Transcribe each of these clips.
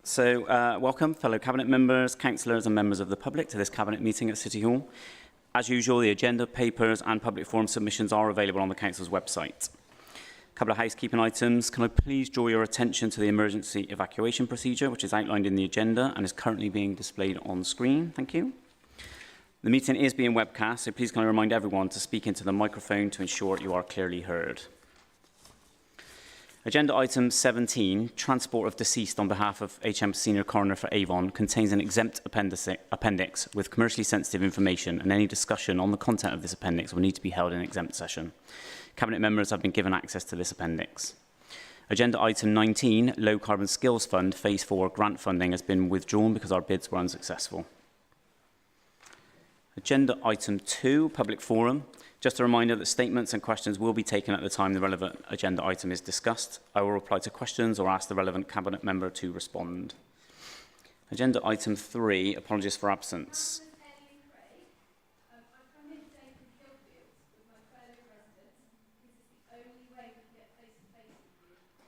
Welcome, fellow Cabinet members, councillors and members of the public to this Cabinet meeting at City Hall. As usual, the agenda, papers and public forum submissions are available on the Council's website. A couple of housekeeping items. Can I please draw your attention to the emergency evacuation procedure, which is outlined in the agenda and is currently being displayed on screen? Thank you. The meeting is being webcast, so please can I remind everyone to speak into the microphone to ensure you are clearly heard. Agenda item 17, transport of deceased on behalf of HM Senior Coroner for Avon, contains an exempt appendix with commercially sensitive information, and any discussion on the content of this appendix will need to be held in exempt session. Cabinet members have been given access to this appendix. Agenda item 19, Low Carbon Skills Fund, Phase 4 grant funding has been withdrawn because our bids were unsuccessful. Agenda item 2, public forum. Just a reminder that statements and questions will be taken at the time the relevant agenda item is discussed. I will reply to questions or ask the relevant Cabinet member to respond. Agenda item 3, apologies for absence.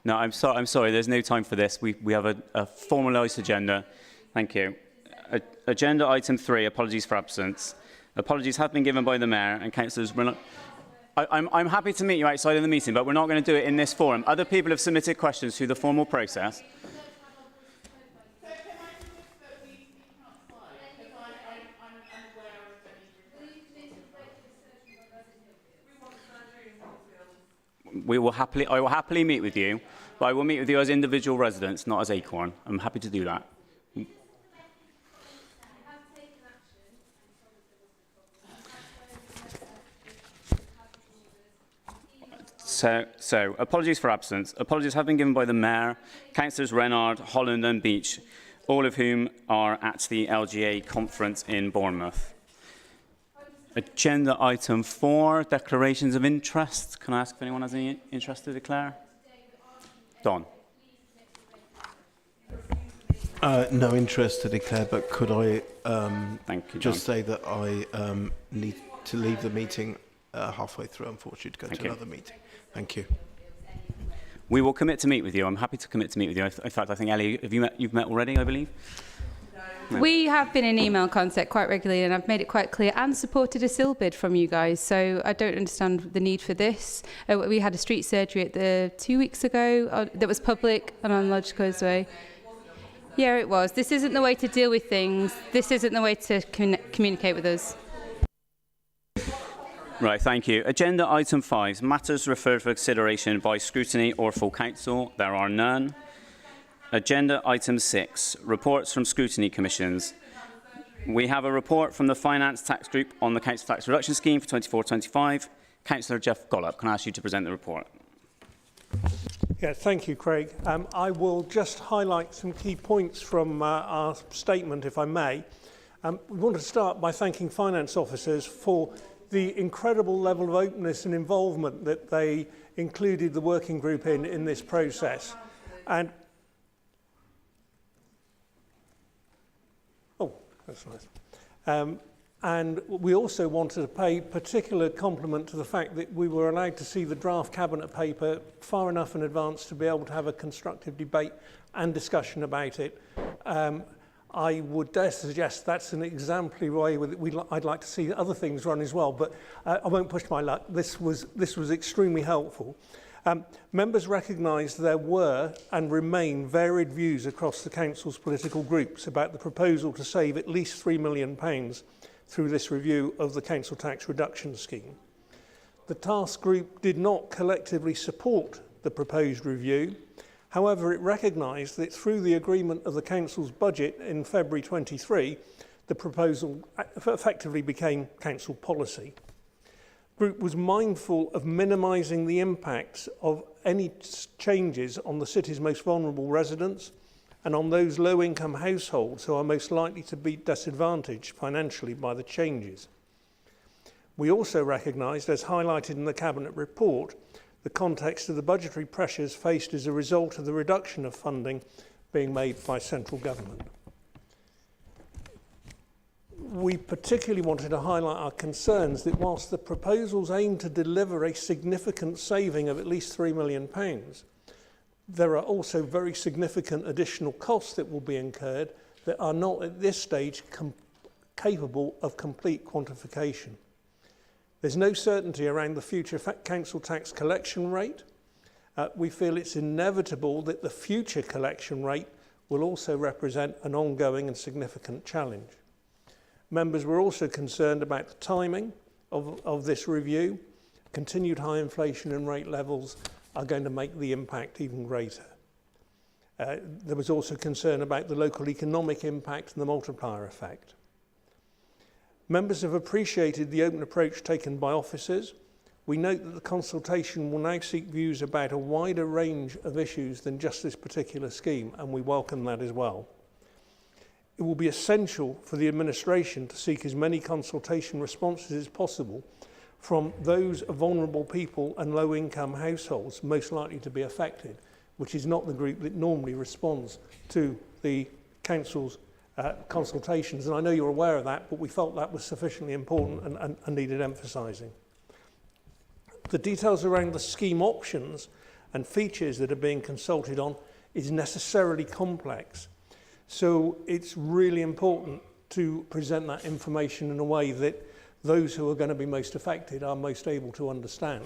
No, I'm sorry, there's no time for this. We have a formalised agenda. Thank you. Agenda item 3, apologies for absence. Apologies have been given by the Mayor and councillors. I'm happy to meet you outside of the meeting, but we're not going to do it in this forum. Other people have submitted questions through the formal process. I will happily meet with you, but I will meet with you as individual residents, not as Acorn. I'm happy to do that. So, apologies for absence. Apologies have been given by the Mayor, Councillors Renard, Holland and Beach, all of whom are at the LGA conference in Bournemouth. Agenda item 4, declarations of interest. Can I ask if anyone has any interest to declare? Don. No interest to declare, but could I Thank you, just say that I need to leave the meeting halfway through, unfortunately, to go to another meeting. Thank you. We will commit to meet with you. I'm happy to commit to meet with you. In fact, I think, Ellie, you've met already, I believe? No. We have been in email contact quite regularly, and I've made it quite clear and supported a SIL bid from you guys, so I don't understand the need for this. We had a street surgery at 2 weeks ago that was public and on Lodge Causeway. Yeah, it was. This isn't the way to deal with things. This isn't the way to communicate with us. Right, thank you. Agenda item 5, matters referred for consideration by scrutiny or full council. There are none. Agenda item 6, reports from scrutiny commissions. We have a report from the Finance Tax Group on the Council Tax Reduction Scheme for 24-25. Councillor Jeff Gollop, can I ask you to present the report? Yeah, thank you, Craig. I will just highlight some key points from our statement, if I may. We want to start by thanking finance officers for the incredible level of openness and involvement that they included the working group in this process. And oh, that's nice. And we also wanted to pay particular compliment to the fact that we were allowed to see the draft cabinet paper far enough in advance to be able to have a constructive debate and discussion about it. I would dare suggest that's an exemplary way that I'd like to see other things run as well, but I won't push my luck. This was extremely helpful. Members recognised there were and remain varied views across the Council's political groups about the proposal to save at least £3 million through this review of the Council Tax Reduction Scheme. The task group did not collectively support the proposed review. However, it recognised that through the agreement of the Council's budget in February 23, the proposal effectively became Council policy. The group was mindful of minimising the impacts of any changes on the city's most vulnerable residents and on those low-income households who are most likely to be disadvantaged financially by the changes. We also recognised, as highlighted in the Cabinet report, the context of the budgetary pressures faced as a result of the reduction of funding being made by central government. We particularly wanted to highlight our concerns that whilst the proposals aim to deliver a significant saving of at least £3 million, There are also very significant additional costs that will be incurred that are not at this stage capable of complete quantification. There's no certainty around the future council tax collection rate. We feel it's inevitable that the future collection rate will also represent an ongoing and significant challenge. Members were also concerned about the timing of this review. Continued high inflation and rate levels are going to make the impact even greater. There was also concern about the local economic impact and the multiplier effect. Members have appreciated the open approach taken by officers. We note that the consultation will now seek views about a wider range of issues than just this particular scheme, and we welcome that as well. It will be essential for the administration to seek as many consultation responses as possible from those vulnerable people and low-income households most likely to be affected, which is not the group that normally responds to the council's consultations. And I know you're aware of that, but we felt that was sufficiently important and needed emphasising. The details around the scheme options and features that are being consulted on is necessarily complex. So it's really important to present that information in a way that those who are going to be most affected are most able to understand.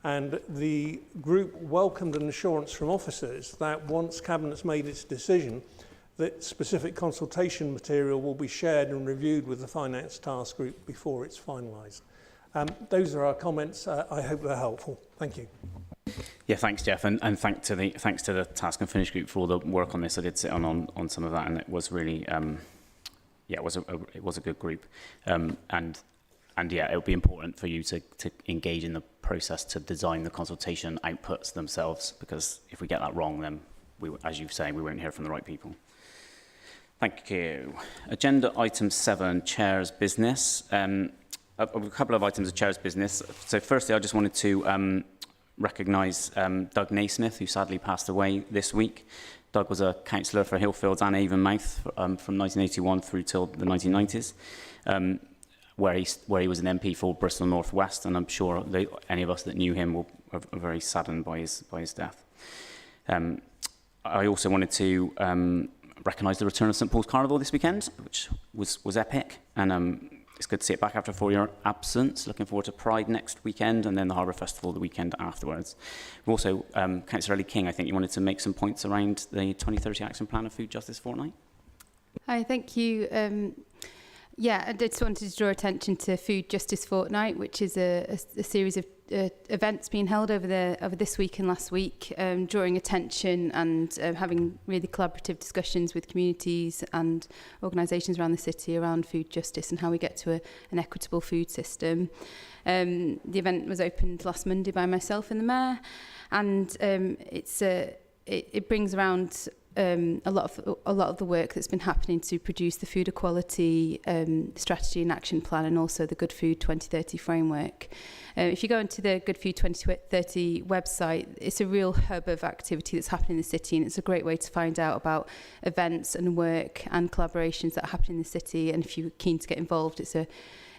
And the group welcomed an assurance from officers that once Cabinet's made its decision, that specific consultation material will be shared and reviewed with the Finance Task Group before it's finalised. Those are our comments. I hope they're helpful. Thank you. Yeah, thanks, Jeff, and thanks to the Task and Finish group for all the work on this. I did sit on some of that, and it was really, yeah, it was a good group, and yeah, it would be important for you to engage in the process to design the consultation outputs themselves, because if we get that wrong, then as you say, we won't hear from the right people. Thank you. Agenda item 7, Chair's business. A couple of items of Chair's business. So firstly, I just wanted to recognise Doug Naismith, who sadly passed away this week. Doug was a councillor for Hillfields and Avonmouth from 1981 through till the 1990s, where he was an MP for Bristol North West, and I'm sure any of us that knew him are very saddened by his death. I also wanted to recognise the return of St Paul's Carnival this weekend, which was epic, and it's good to see it back after a 4-year absence. Looking forward to Pride next weekend, and then the Harbour Festival the weekend afterwards. We've also, Councillor Ellie King, I think you wanted to make some points around the 2030 Action Plan of Food Justice Fortnight. Hi, thank you. Yeah, I just wanted to draw attention to Food Justice Fortnight, which is a series of events being held over this week and last week, drawing attention and having really collaborative discussions with communities and organisations around the city around food justice and how we get to an equitable food system. The event was opened last Monday by myself and the Mayor, and it brings around a lot of the work that's been happening to produce the food equality strategy and action plan, and also the Good Food 2030 framework. If you go into the Good Food 2030 website, it's a real hub of activity that's happening in the city, and it's a great way to find out about events and work and collaborations that are happening in the city. And if you're keen to get involved, that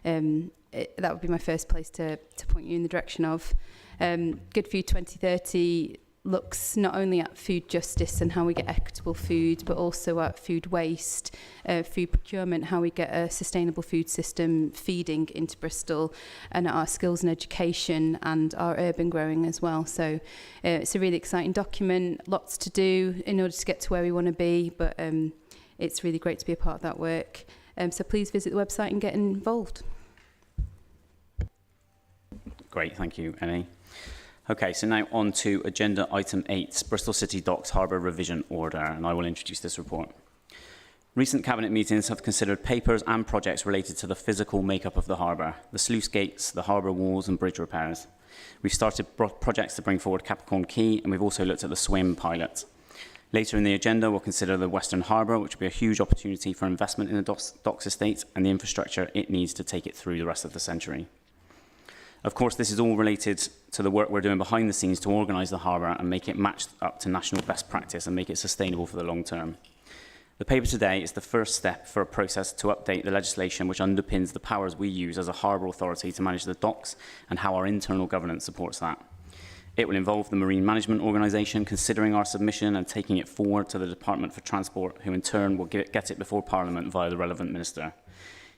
would be my first place to point you in the direction of. Good Food 2030 looks not only at food justice and how we get equitable food, but also at food waste, food procurement, how we get a sustainable food system feeding into Bristol, and our skills and education and our urban growing as well. So it's a really exciting document, lots to do in order to get to where we want to be, but it's really great to be a part of that work. So please visit the website and get involved. Great, thank you, Ellie. Okay, so now on to agenda item 8, Bristol City Docks Harbour Revision Order, and I will introduce this report. Recent Cabinet meetings have considered papers and projects related to the physical makeup of the harbour, the sluice gates, the harbour walls and bridge repairs. We've started projects to bring forward Capricorn Quay, and we've also looked at the swim pilot. Later in the agenda, we'll consider the Western Harbour, which will be a huge opportunity for investment in the docks estate and the infrastructure it needs to take it through the rest of the century. Of course, this is all related to the work we're doing behind the scenes to organise the harbour and make it match up to national best practice and make it sustainable for the long term. The paper today is the first step for a process to update the legislation which underpins the powers we use as a harbour authority to manage the docks and how our internal governance supports that. It will involve the Marine Management Organisation considering our submission and taking it forward to the Department for Transport, who in turn will get it before Parliament via the relevant minister.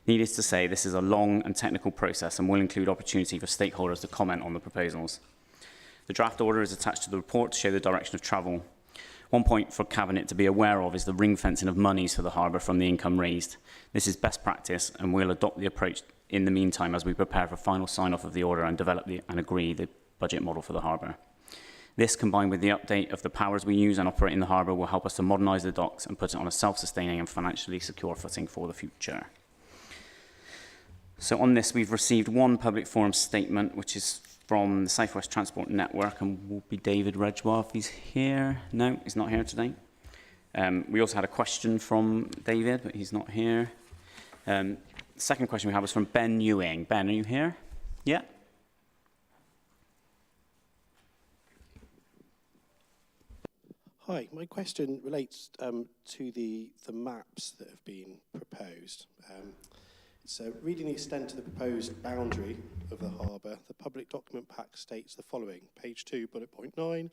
Needless to say, this is a long and technical process and will include opportunity for stakeholders to comment on the proposals. The draft order is attached to the report to show the direction of travel. One point for Cabinet to be aware of is the ring fencing of monies for the Harbour from the income raised. This is best practice, and we'll adopt the approach in the meantime as we prepare for final sign-off of the order and develop and agree the budget model for the Harbour. This, combined with the update of the powers we use and operate in the Harbour, will help us to modernise the docks and put it on a self-sustaining and financially secure footing for the future. So on this, we've received one public forum statement, which is from the South West Transport Network, and will be David Redgwar if he's here. No, he's not here today. We also had a question from David, but he's not here. Second question we have was from Ben Ewing. Ben, are you here? Yeah. Hi, my question relates to the maps that have been proposed. So, reading the extent of the proposed boundary of the harbour, the public document pack states the following. Page 2, bullet point 9.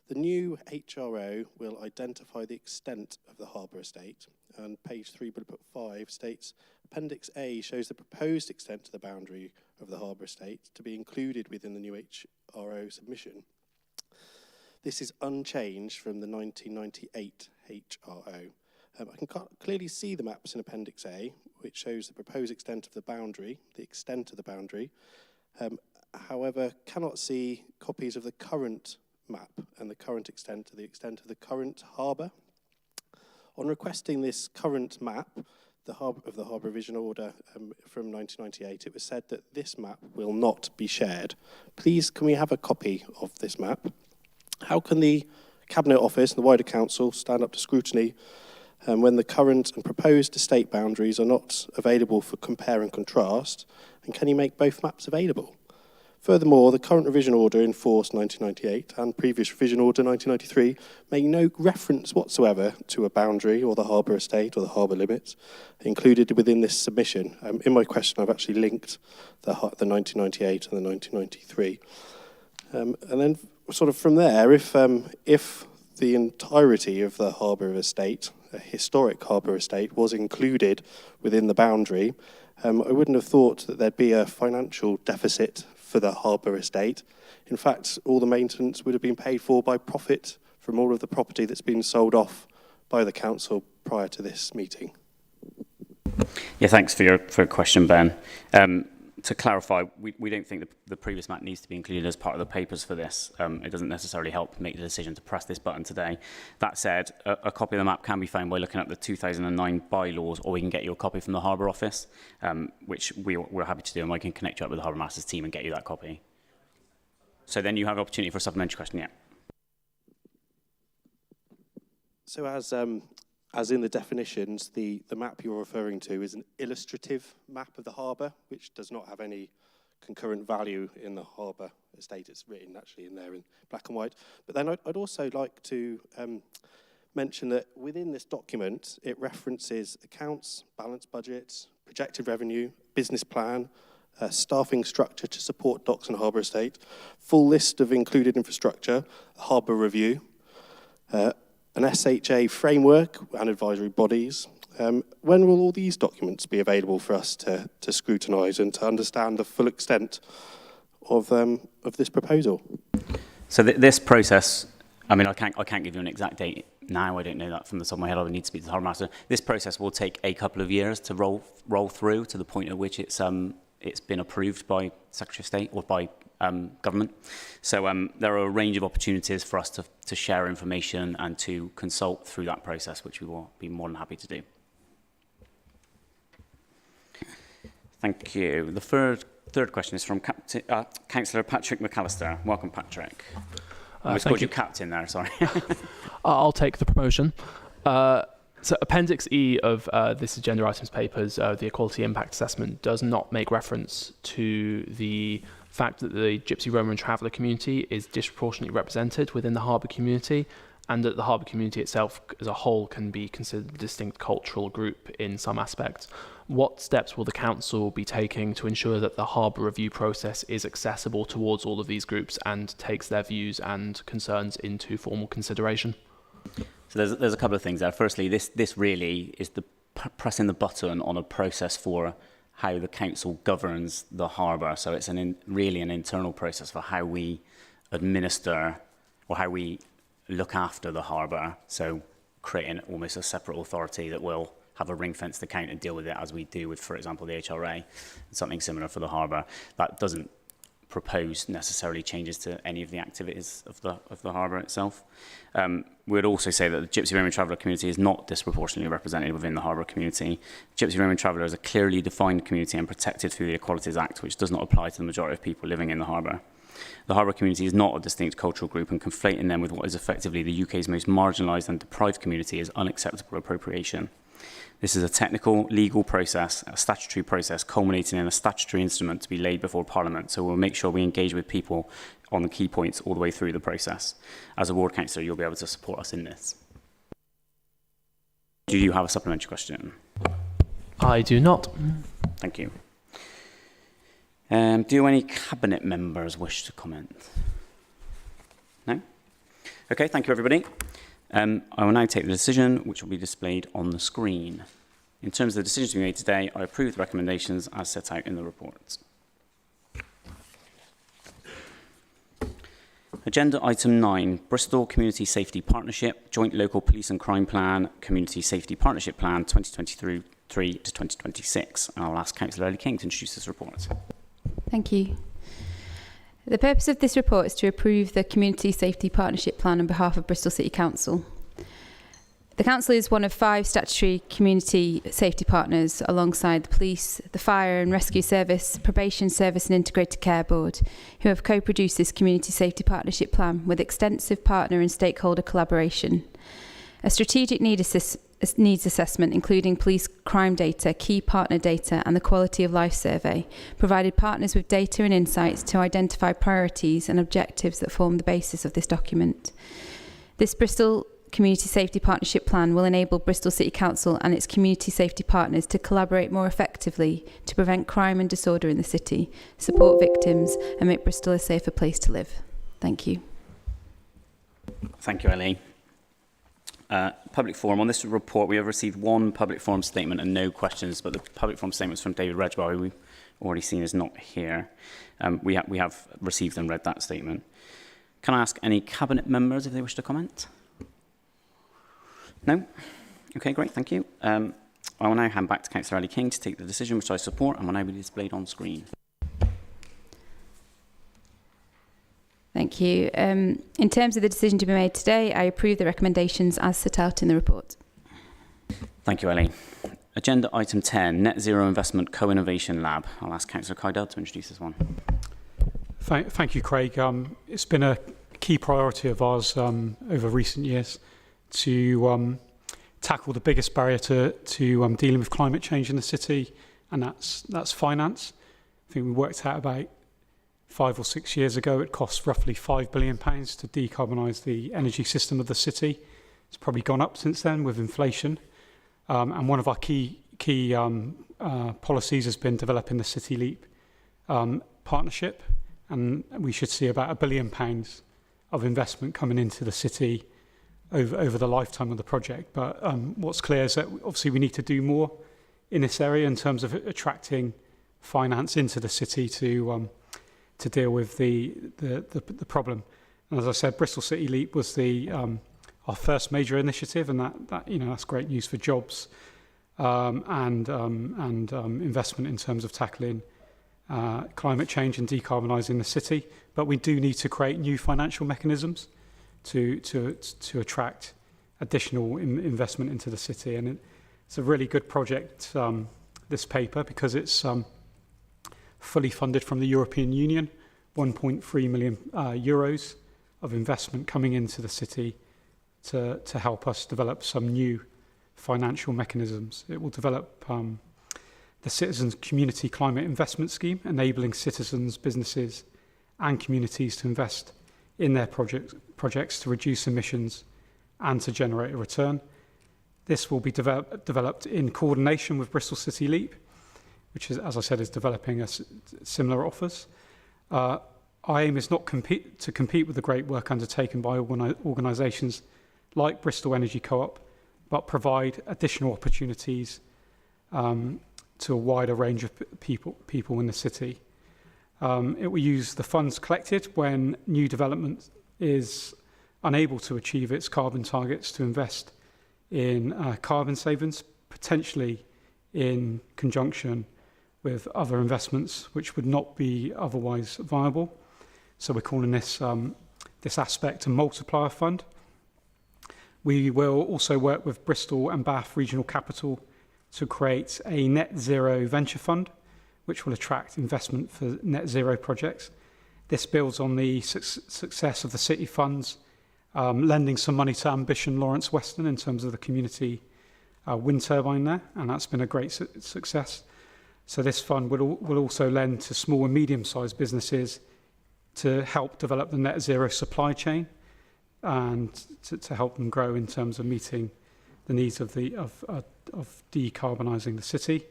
The new HRO will identify the extent of the harbour estate. And page 3, bullet point 5 states, Appendix A shows the proposed extent of the boundary of the harbour estate to be included within the new HRO submission. This is unchanged from the 1998 HRO. I can clearly see the maps in Appendix A, which shows the proposed extent of the boundary, the extent of the boundary. However, cannot see copies of the current map and the current extent of the current harbour. On requesting this current map, of the Harbour Revision Order from 1998, it was said that this map will not be shared. Please, can we have a copy of this map? How can the Cabinet Office and the wider Council stand up to scrutiny when the current and proposed estate boundaries are not available for compare and contrast? And can you make both maps available? Furthermore, the current revision order in force 1998 and previous revision order 1993 make no reference whatsoever to a boundary or the harbour estate or the harbour limits included within this submission. In my question, I've actually linked the 1998 and the 1993. And then sort of from there, if the entirety of the harbour estate, a historic harbour estate, was included within the boundary, I wouldn't have thought that there'd be a financial deficit for the harbour estate. In fact, all the maintenance would have been paid for by profit from all of the property that's been sold off by the council prior to this meeting. Yeah, thanks for your question, Ben. To clarify, we don't think the previous map needs to be included as part of the papers for this. It doesn't necessarily help make the decision to press this button today. That said, a copy of the map can be found by looking at the 2009 bylaws, or we can get you a copy from the Harbour Office, which we're happy to do, and I can connect you up with the Harbour Masters team and get you that copy. So then you have an opportunity for a supplementary question, yeah. So as in the definitions, the map you're referring to is an illustrative map of the harbour, which does not have any concurrent value in the harbour estate. It's written actually in there in black and white. But then I'd also like to mention that within this document, it references accounts, balance budgets, projected revenue, business plan, staffing structure to support docks and harbour estate, full list of included infrastructure, harbour review, an SHA framework and advisory bodies. When will all these documents be available for us to scrutinise and to understand the full extent of this proposal? So this process, I mean, I can't give you an exact date now. I don't know that from the top of my head. I would need to speak to the Harbour Master. This process will take a couple of years to roll through to the point at which it's been approved by Secretary of State or by government. So there are a range of opportunities for us to share information and to consult through that process, which we will be more than happy to do. Thank you. The third question is from Councillor Patrick McAllister. Welcome, Patrick. I was called you Captain there, sorry. I'll take the promotion. So Appendix E of this agenda items papers, the Equality Impact Assessment, does not make reference to the fact that the Gypsy, Roma and Traveller community is disproportionately represented within the harbour community, and that the Harbour community itself as a whole can be considered a distinct cultural group in some aspects. What steps will the Council be taking to ensure that the Harbour review process is accessible towards all of these groups and takes their views and concerns into formal consideration? So there's a couple of things there. Firstly, this really is the pressing the button on a process for how the council governs the harbour. So it's really an internal process for how we administer or how we look after the harbour. So creating almost a separate authority that will have a ring-fenced account and deal with it as we do with, for example, the HRA, something similar for the harbour. That doesn't propose necessarily changes to any of the activities of the harbour itself. We would also say that the Gypsy Roman Traveller community is not disproportionately represented within the harbour community. Gypsy Roman Traveller is a clearly defined community and protected through the Equalities Act, which does not apply to the majority of people living in the harbour. The harbour community is not a distinct cultural group, and conflating them with what is effectively the UK's most marginalised and deprived community is unacceptable appropriation. This is a technical, legal process, a statutory process culminating in a statutory instrument to be laid before Parliament, so we'll make sure we engage with people on the key points all the way through the process. As a ward councillor, you'll be able to support us in this. Do you have a supplementary question? I do not. Thank you. Do any cabinet members wish to comment? No? Okay, thank you everybody. I will now take the decision, which will be displayed on the screen. In terms of the decisions to be made today, I approve the recommendations as set out in the report. Agenda item 9, Bristol Community Safety Partnership, Joint Local Police and Crime Plan, Community Safety Partnership Plan 2023 to 2026. And I'll ask Councillor Ellie King to introduce this report. Thank you. The purpose of this report is to approve the Community Safety Partnership Plan on behalf of Bristol City Council. The Council is one of 5 statutory community safety partners alongside the Police, the Fire and Rescue Service, Probation Service and Integrated Care Board, who have co-produced this Community Safety Partnership Plan with extensive partner and stakeholder collaboration. A strategic needs assessment, including police crime data, key partner data and the quality of life survey, provided partners with data and insights to identify priorities and objectives that form the basis of this document. This Bristol Community Safety Partnership Plan will enable Bristol City Council and its community safety partners to collaborate more effectively to prevent crime and disorder in the city, support victims and make Bristol a safer place to live. Thank you. Thank you, Ellie. Public forum. On this report, we have received 1 public forum statement and no questions, but the public forum statement is from David Redgbar, who we've already seen is not here. We have received and read that statement. Can I ask any cabinet members if they wish to comment? No? Okay, great, thank you. I will now hand back to Councillor Ellie King to take the decision, which I support and will now be displayed on screen. Thank you. In terms of the decision to be made today, I approve the recommendations as set out in the report. Thank you, Ellie. Agenda item 10, Net Zero Investment Co-Innovation Lab. I'll ask Councillor Kydell to introduce this one. Thank you, Craig. It's been a key priority of ours over recent years to tackle the biggest barrier to dealing with climate change in the city, and that's finance. I think we worked out about 5 or 6 years ago, it cost roughly £5 billion to decarbonise the energy system of the city. It's probably gone up since then with inflation. And one of our key policies has been developing the City Leap partnership. And we should see about £1 billion of investment coming into the city over the lifetime of the project. But what's clear is that obviously we need to do more in this area in terms of attracting finance into the city to deal with the problem. And as I said, Bristol City Leap was our first major initiative, and that's great news for jobs and investment in terms of tackling climate change and decarbonising the city. But we do need to create new financial mechanisms to attract additional investment into the city. And it's a really good project, this paper, because it's fully funded from the European Union, 1.3 million euros of investment coming into the city to help us develop some new financial mechanisms. It will develop the Citizens Community Climate Investment Scheme, enabling citizens, businesses and communities to invest in their projects to reduce emissions and to generate a return. This will be developed in coordination with Bristol City Leap, which is, as I said, is developing similar offers. Our aim is not to compete with the great work undertaken by organisations like Bristol Energy Co-op, but provide additional opportunities to a wider range of people in the city. It will use the funds collected when new development is unable to achieve its carbon targets to invest in carbon savings, potentially in conjunction with other investments which would not be otherwise viable. So we're calling this aspect a multiplier fund. We will also work with Bristol and Bath Regional Capital to create a net zero venture fund, which will attract investment for net zero projects. This builds on the success of the city funds, lending some money to Ambition Lawrence Weston in terms of the community wind turbine there, and that's been a great success. So this fund will also lend to small and medium-sized businesses to help develop the net zero supply chain and to help them grow in terms of meeting the needs of decarbonising the city.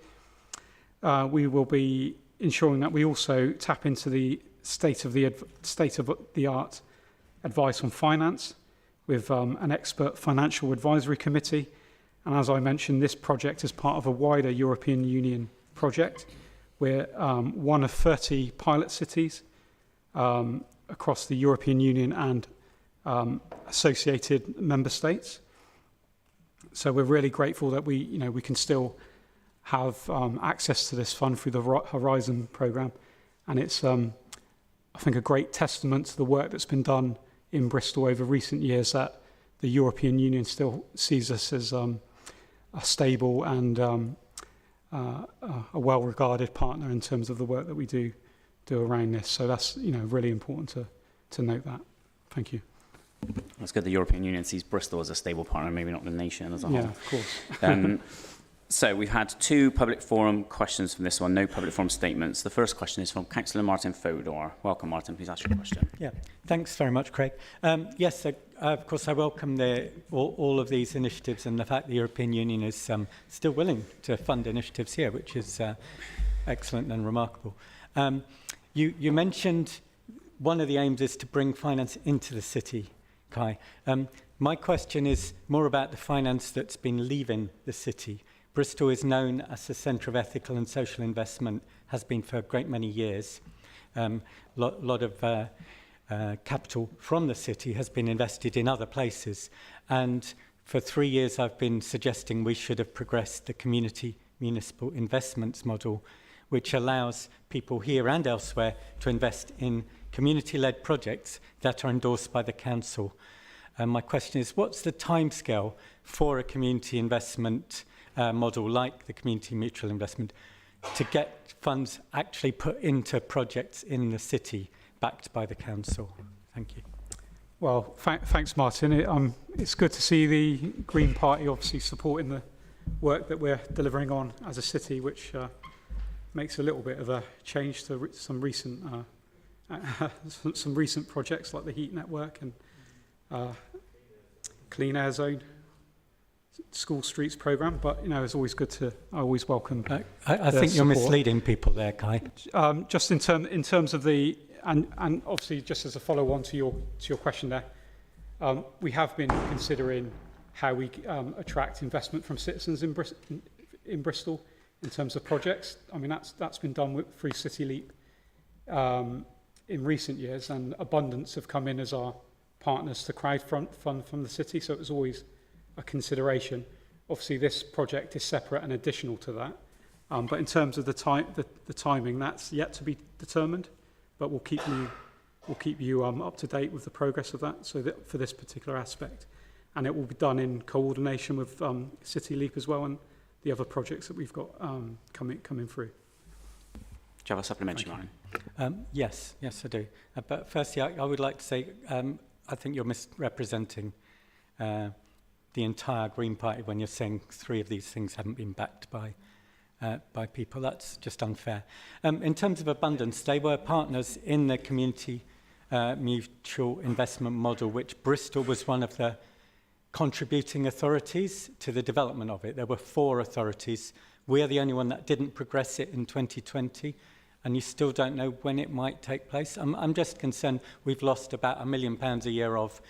We will be ensuring that we also tap into the state of the art advice on finance with an expert financial advisory committee. And as I mentioned, this project is part of a wider European Union project. We're one of 30 pilot cities across the European Union and associated member states. So we're really grateful that we can still have access to this fund through the Horizon programme. And it's, I think, a great testament to the work that's been done in Bristol over recent years, that the European Union still sees us as a stable and a well-regarded partner in terms of the work that we do around this. So that's really important to note that. Thank you. That's good. The European Union sees Bristol as a stable partner, maybe not the nation as a whole. Yeah, of course. So we've had 2 public forum questions from this one, no public forum statements. The first question is from Councillor Martin Fodor. Welcome, Martin. Please ask your question. Yeah, thanks very much, Craig. Yes, of course, I welcome all of these initiatives and the fact the European Union is still willing to fund initiatives here, which is excellent and remarkable. You mentioned one of the aims is to bring finance into the city, Kai. My question is more about the finance that's been leaving the city. Bristol is known as a centre of ethical and social investment, has been for a great many years. Lot of capital from the city has been invested in other places. And for 3 years, I've been suggesting we should have progressed the community municipal investments model, which allows people here and elsewhere to invest in community-led projects that are endorsed by the council. My question is, what's the timescale for a community investment model like the community mutual investment to get funds actually put into projects in the city backed by the council? Thank you. Well, thanks, Martin. It's good to see the Green Party obviously supporting the work that we're delivering on as a city, which makes a little bit of a change to some recent projects like the heat network and clean air zone, school streets programme. But it's always good to. I always welcome. I think you're misleading people there, Kai. Just in terms of the and obviously just as a follow-on to your question there, we have been considering how we attract investment from citizens in Bristol in terms of projects. I mean that's been done through City Leap in recent years, and Abundance have come in as our partners to crowdfund from the city, so it was always a consideration. Obviously, this project is separate and additional to that, but in terms of the timing, that's yet to be determined. But we'll keep you up to date with the progress of that. So that for this particular aspect, and it will be done in coordination with City Leap as well, and the other projects that we've got coming through. Do you have a supplementary, Martin? Yes, I do. But firstly, I would like to say I think you're misrepresenting the entire Green Party when you're saying 3 of these things haven't been backed by people. That's just unfair. In terms of Abundance, they were partners in the community mutual investment model, which Bristol was one of the contributing authorities to the development of it. There were 4 authorities. We're the only one that didn't progress it in 2020, and you still don't know when it might take place. I'm just concerned we've lost about £1 million a year of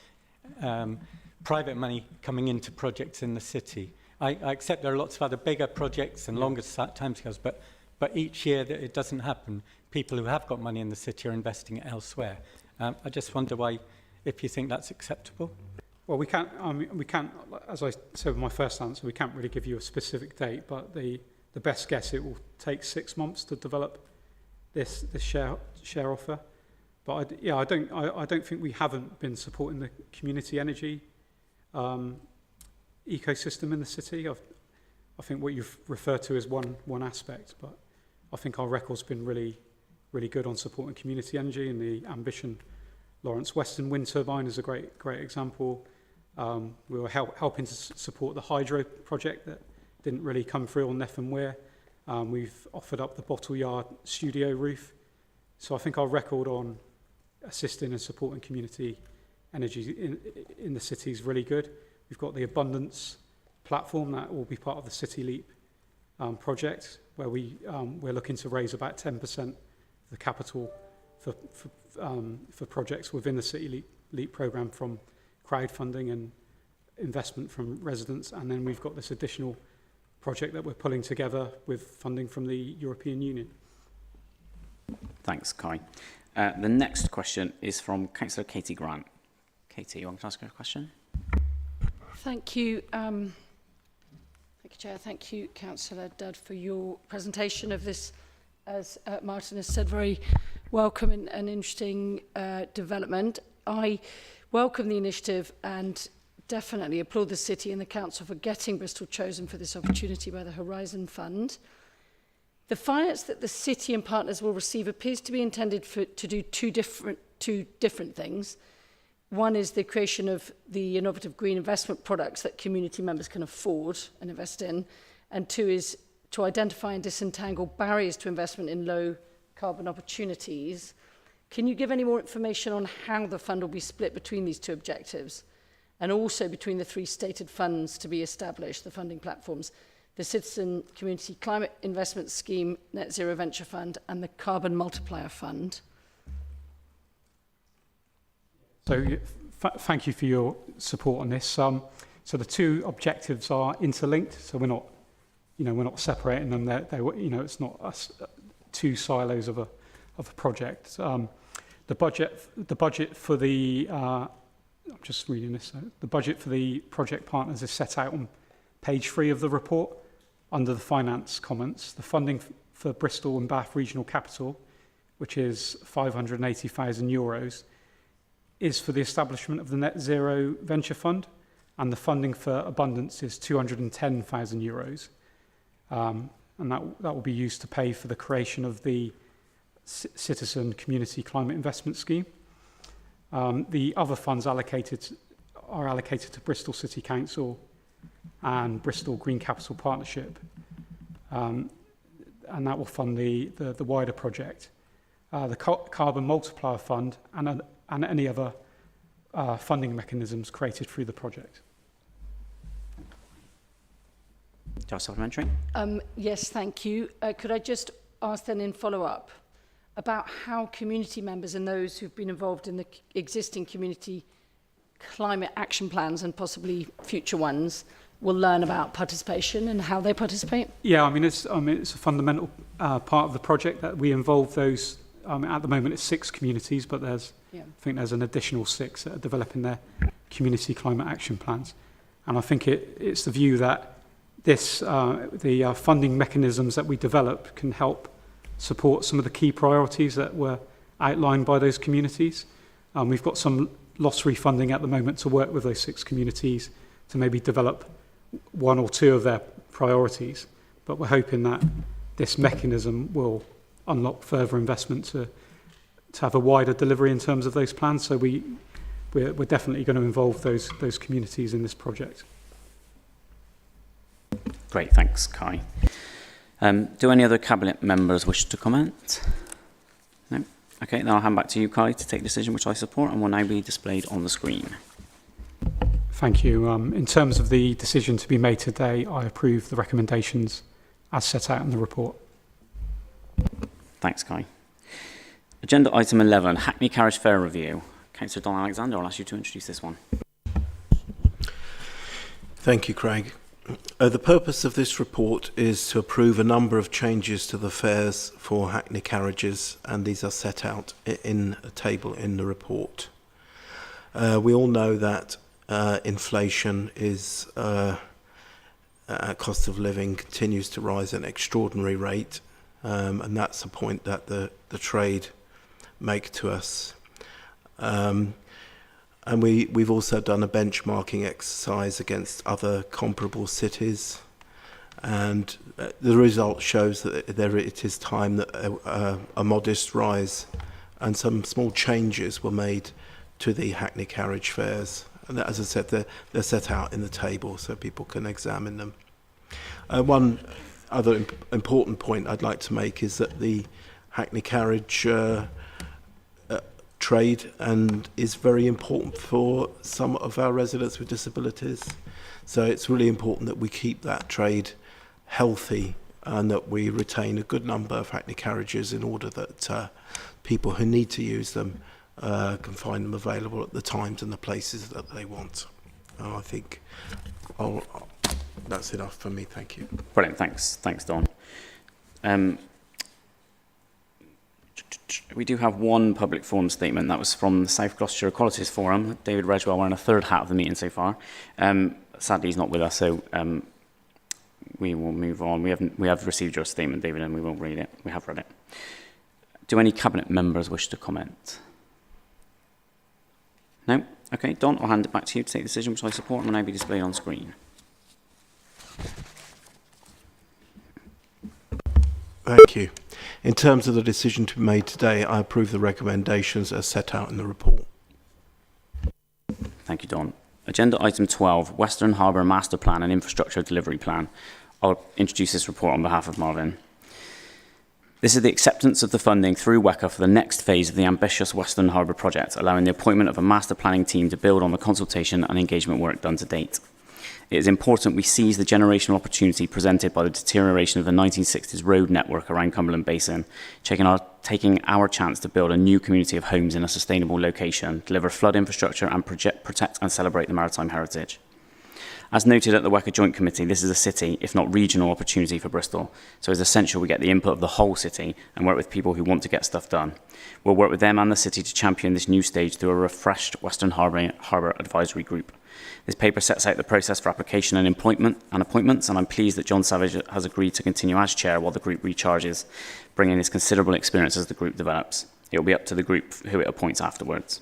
private money coming into projects in the city. I accept there are lots of other bigger projects and longer timescales, but each year that it doesn't happen, people who have got money in the city are investing it elsewhere. I just wonder why, if you think that's acceptable. Well, we can't, as I said with my first answer, we can't really give you a specific date, but the best guess, it will take 6 months to develop this share offer. But I don't think we haven't been supporting the community energy ecosystem in the city. I think what you've referred to is one aspect, but I think our record's been really good on supporting community energy and the ambition. Lawrence Western Wind Turbine is a great example. We were helping to support the hydro project that didn't really come through on Neff and Weir. We've offered up the Bottle Yard studio roof. So I think our record on assisting and supporting community energy in the city is really good. We've got the Abundance platform that will be part of the City Leap project, where we're looking to raise about 10% of the capital for projects within the City Leap programme from crowdfunding and investment from residents. And then we've got this additional project that we're pulling together with funding from the European Union. Thanks, Kai. The next question is from Councillor Katie Grant. Katie, you want to ask her a question? Thank you. Thank you, Chair. Thank you, Councillor Dudd, for your presentation of this, as Martin has said, very welcome and interesting development. I welcome the initiative and definitely applaud the City and the Council for getting Bristol chosen for this opportunity by the Horizon Fund. The finance that the City and partners will receive appears to be intended to do two different things. One is the creation of the innovative green investment products that community members can afford and invest in. And 2 is to identify and disentangle barriers to investment in low carbon opportunities. Can you give any more information on how the fund will be split between these 2 objectives, and also between the 3 stated funds to be established, the funding platforms, the Citizen Community Climate Investment Scheme, Net Zero Venture Fund, and the Carbon Multiplier Fund? So thank you for your support on this. So the 2 objectives are interlinked. So we're not separating them. It's not 2 silos of a project. The budget for the I'm just reading this. The budget for the project partners is set out on page 3 of the report under the finance comments. The funding for Bristol and Bath Regional Capital, which is €580,000, is for the establishment of the Net Zero Venture Fund, and the funding for Abundance is €210,000. And that will be used to pay for the creation of the Citizen Community Climate Investment Scheme. The other funds are allocated to Bristol City Council and Bristol Green Capital Partnership, and that will fund the wider project. The Carbon Multiplier Fund and any other funding mechanisms created through the project. Do you have a supplementary? Yes, thank you. Could I just ask then in follow-up about how community members and those who've been involved in the existing community climate action plans and possibly future ones will learn about participation and how they participate? Yeah, it's a fundamental part of the project that we involve those. At the moment, it's 6 communities, but I think there's an additional 6 that are developing their community climate action plans. And I think it's the view that the funding mechanisms that we develop can help support some of the key priorities that were outlined by those communities. We've got some loss refunding at the moment to work with those 6 communities to maybe develop 1 or 2 of their priorities. But we're hoping that this mechanism will unlock further investment to have a wider delivery in terms of those plans. So we're definitely going to involve those communities in this project. Great, thanks, Kai. Do any other Cabinet members wish to comment? No? Okay, then I'll hand back to you, Kai, to take a decision which I support and will now be displayed on the screen. Thank you. In terms of the decision to be made today, I approve the recommendations as set out in the report. Thanks, Kai. Agenda item 11, Hackney Carriage Fare Review. Councillor Don Alexander, I'll ask you to introduce this one. Thank you, Craig. The purpose of this report is to approve a number of changes to the fares for Hackney carriages, and these are set out in a table in the report. We all know that inflation is cost of living continues to rise at an extraordinary rate, and that's a point that the trade make to us. And we've also done a benchmarking exercise against other comparable cities, and the result shows that it is time that a modest rise and some small changes were made to the Hackney carriage fares. And as I said, they're set out in the table so people can examine them. One other important point I'd like to make is that the Hackney carriage trade and is very important for some of our residents with disabilities. So it's really important that we keep that trade healthy and that we retain a good number of Hackney carriages in order that people who need to use them can find them available at the times and the places that they want. I think that's enough for me. Thank you. Brilliant, thanks, Don. We do have one public forum statement. That was from the South Gloucestershire Equalities Forum. David Redgewell wearing a third hat of the meeting so far. Sadly, he's not with us, so we will move on. We have received your statement, David, and we will read it. We have read it. Do any Cabinet members wish to comment? No? Okay, Don, I'll hand it back to you to take the decision, which I support and will now be displayed on screen. Thank you. In terms of the decision to be made today, I approve the recommendations as set out in the report. Thank you, Don. Agenda item 12, Western Harbour Master Plan and Infrastructure Delivery Plan. I'll introduce this report on behalf of Marvin. This is the acceptance of the funding through WECA for the next phase of the ambitious Western Harbour project, allowing the appointment of a master planning team to build on the consultation and engagement work done to date. It is important we seize the generational opportunity presented by the deterioration of the 1960s road network around Cumberland Basin, taking our chance to build a new community of homes in a sustainable location, deliver flood infrastructure and protect and celebrate the maritime heritage. As noted at the WECA Joint Committee, this is a city, if not regional, opportunity for Bristol, so it's essential we get the input of the whole city and work with people who want to get stuff done. We'll work with them and the city to champion this new stage through a refreshed Western Harbour Advisory Group. This paper sets out the process for application and appointments, and I'm pleased that John Savage has agreed to continue as chair while the group recharges, bringing his considerable experience as the group develops. It will be up to the group who it appoints afterwards.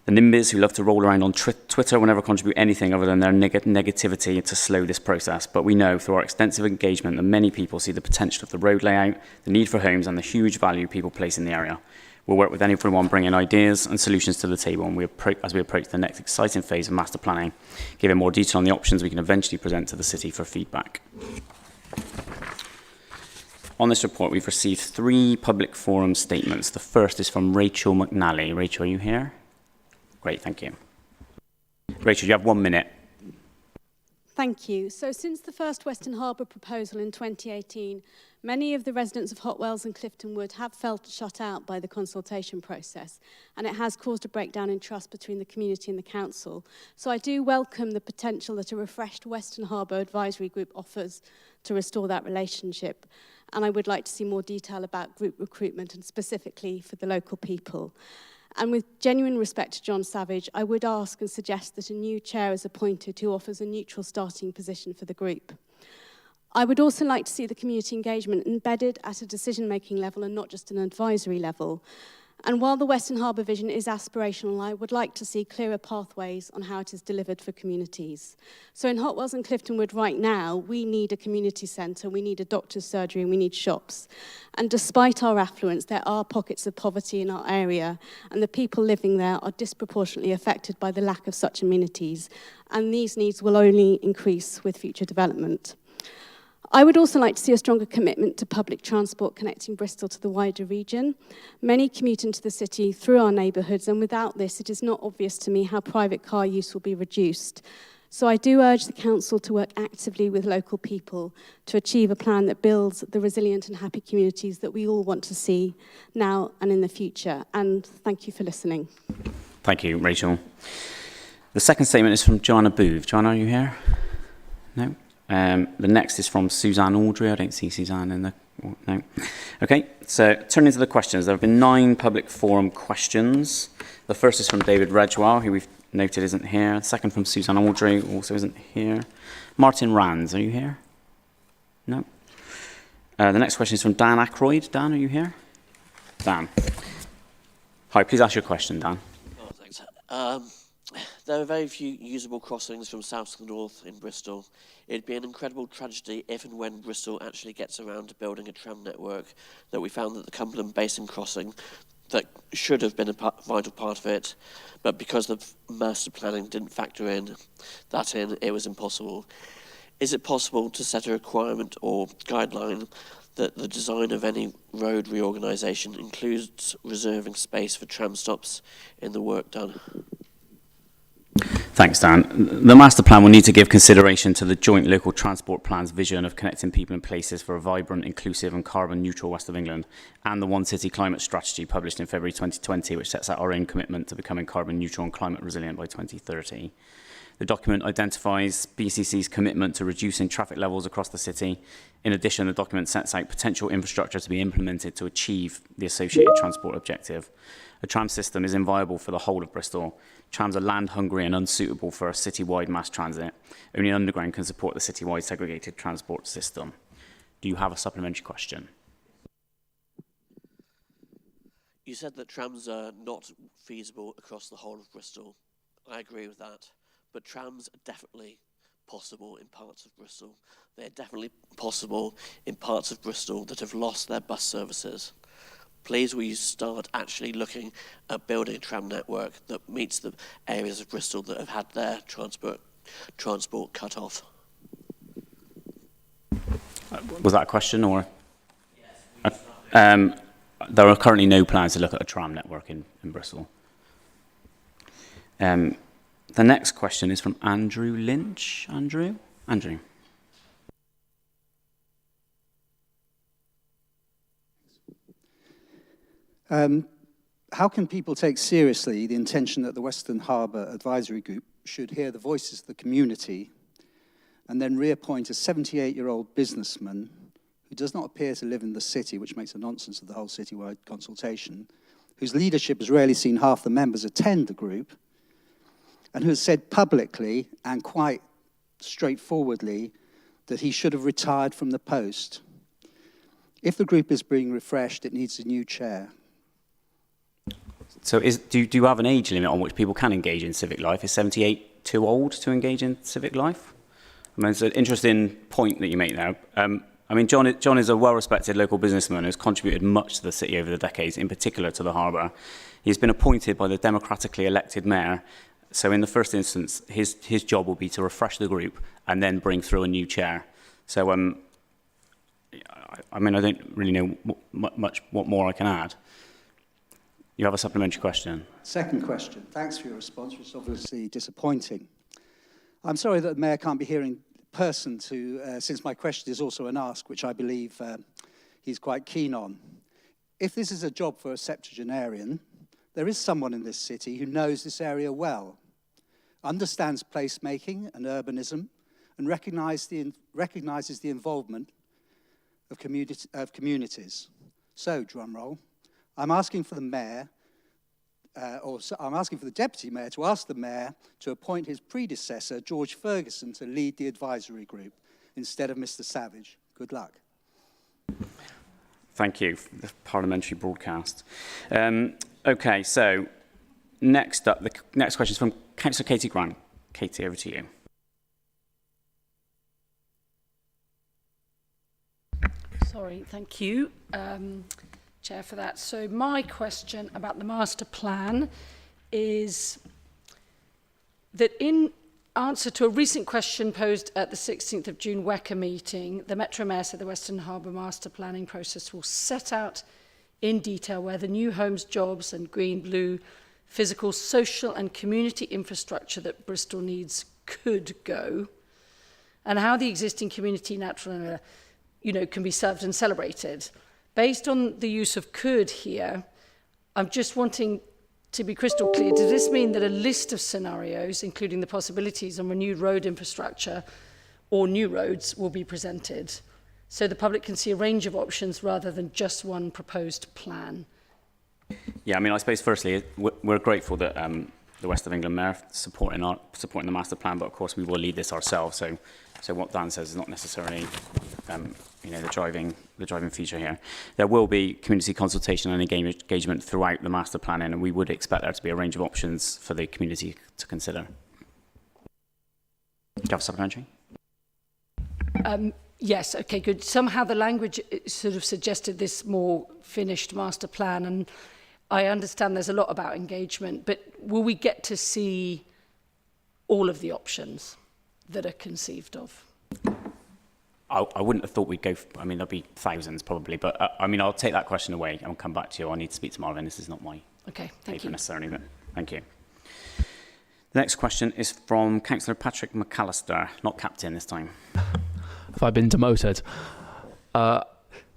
The NIMBYs who love to roll around on Twitter will never contribute anything other than their negativity to slow this process, but we know through our extensive engagement that many people see the potential of the road layout, the need for homes and the huge value people place in the area. We'll work with everyone bringing ideas and solutions to the table and as we approach the next exciting phase of master planning, giving more detail on the options we can eventually present to the city for feedback. On this report, we've received 3 public forum statements. The first is from Rachel McNally. Rachel, are you here? Great, thank you. Rachel, you have 1 minute. Thank you. So since the first Western Harbour proposal in 2018, many of the residents of Hot Wells and Clifton Wood have felt shut out by the consultation process, and it has caused a breakdown in trust between the community and the council. So I do welcome the potential that a refreshed Western Harbour Advisory Group offers to restore that relationship. And I would like to see more detail about group recruitment and specifically for the local people. And with genuine respect to John Savage, I would ask and suggest that a new chair is appointed who offers a neutral starting position for the group. I would also like to see the community engagement embedded at a decision-making level and not just an advisory level. And while the Western Harbour vision is aspirational, I would like to see clearer pathways on how it is delivered for communities. So in Hot Wells and Clifton Wood right now, we need a community centre, we need a doctor's surgery, and we need shops. And despite our affluence, there are pockets of poverty in our area, and the people living there are disproportionately affected by the lack of such amenities. And these needs will only increase with future development. I would also like to see a stronger commitment to public transport connecting Bristol to the wider region. Many commute into the city through our neighbourhoods, and without this, it is not obvious to me how private car use will be reduced. So I do urge the Council to work actively with local people to achieve a plan that builds the resilient and happy communities that we all want to see now and in the future. And thank you for listening. Thank you, Rachel. The second statement is from Joanna Booth. Joanna, are you here? No? The next is from Suzanne Audrey. I don't see Suzanne in the... No. Okay, so turning to the questions. There have been 9 public forum questions. The first is from David Redgewell, who we've noted isn't here. The second from Suzanne Audrey, also isn't here. Martin Rands, are you here? No. The next question is from Dan Ackroyd. Dan, are you here? Dan. Hi, please ask your question, Dan. Oh, thanks. There are very few usable crossings from south to north in Bristol. It'd be an incredible tragedy if and when Bristol actually gets around to building a tram network that we found that the Cumberland Basin crossing that should have been a vital part of it, but because the master planning didn't factor in, it was impossible. Is it possible to set a requirement or guideline that the design of any road reorganisation includes reserving space for tram stops in the work done? Thanks, Dan. The master plan will need to give consideration to the joint local transport plan's vision of connecting people and places for a vibrant, inclusive and carbon neutral West of England, and the One City Climate Strategy published in February 2020, which sets out our own commitment to becoming carbon neutral and climate resilient by 2030. The document identifies BCC's commitment to reducing traffic levels across the city. In addition, the document sets out potential infrastructure to be implemented to achieve the associated transport objective. A tram system is inviable for the whole of Bristol. Trams are land hungry and unsuitable for a citywide mass transit. Only an underground can support the citywide segregated transport system. Do you have a supplementary question? You said that trams are not feasible across the whole of Bristol. I agree with that. But trams are definitely possible in parts of Bristol. They're definitely possible in parts of Bristol that have lost their bus services. Please will you start actually looking at building a tram network that meets the areas of Bristol that have had their transport cut off? Was that a question or? Yes. There are currently no plans to look at a tram network in Bristol. The next question is from Andrew Lynch. Andrew? How can people take seriously the intention that the Western Harbour Advisory Group should hear the voices of the community and then reappoint a 78-year-old businessman who does not appear to live in the city, which makes a nonsense of the whole citywide consultation, whose leadership has rarely seen half the members attend the group, and who has said publicly and quite straightforwardly that he should have retired from the post? If the group is being refreshed, it needs a new chair. So do you have an age limit on which people can engage in civic life? Is 78 too old to engage in civic life? I mean, it's an interesting point that you make now. I mean, John is a well-respected local businessman who's contributed much to the city over the decades, in particular to the Harbour. He's been appointed by the democratically elected mayor. So in the first instance, his job will be to refresh the group and then bring through a new chair. So, I mean, I don't really know much what more I can add. You have a supplementary question? Second question. Thanks for your response, which is obviously disappointing. I'm sorry that the Mayor can't be here in person since my question is also an ask, which I believe he's quite keen on. If this is a job for a septuagenarian, there is someone in this city who knows this area well, understands placemaking and urbanism, and recognises the involvement of communities. So, drum roll, I'm asking for the Mayor, I'm asking for the Deputy Mayor to ask the Mayor to appoint his predecessor, George Ferguson, to lead the advisory group instead of Mr. Savage. Good luck. Thank you for the parliamentary broadcast. Okay, so next up, the next question is from Councillor Katie Grant. Katie, over to you. Sorry, thank you, Chair, for that. So my question about the master plan is that in answer to a recent question posed at the 16th of June WECA meeting, the Metro Mayor said the Western Harbour master planning process will set out in detail where the new homes, jobs and green, blue, physical, social and community infrastructure that Bristol needs could go, and how the existing community natural area, can be served and celebrated. Based on the use of could here, I'm just wanting to be crystal clear, does this mean that a list of scenarios, including the possibilities on renewed road infrastructure or new roads, will be presented so the public can see a range of options rather than just one proposed plan? Yeah, I mean, I suppose firstly, we're grateful that the West of England Mayor supporting the master plan, but of course we will lead this ourselves. So what Dan says is not necessarily the driving feature here. There will be community consultation and engagement throughout the master planning, and we would expect there to be a range of options for the community to consider. Do you have a supplementary? Yes, okay, good. Somehow the language sort of suggested this more finished master plan, and I understand there's a lot about engagement, but will we get to see all of the options that are conceived of? I wouldn't have thought we'd go, there'll be thousands probably, but I'll take that question away and I'll come back to you. I need to speak to Marvin. This is not my paper necessarily, but thank you. The next question is from Councillor Patrick McAllister, not Captain this time. Have I been demoted?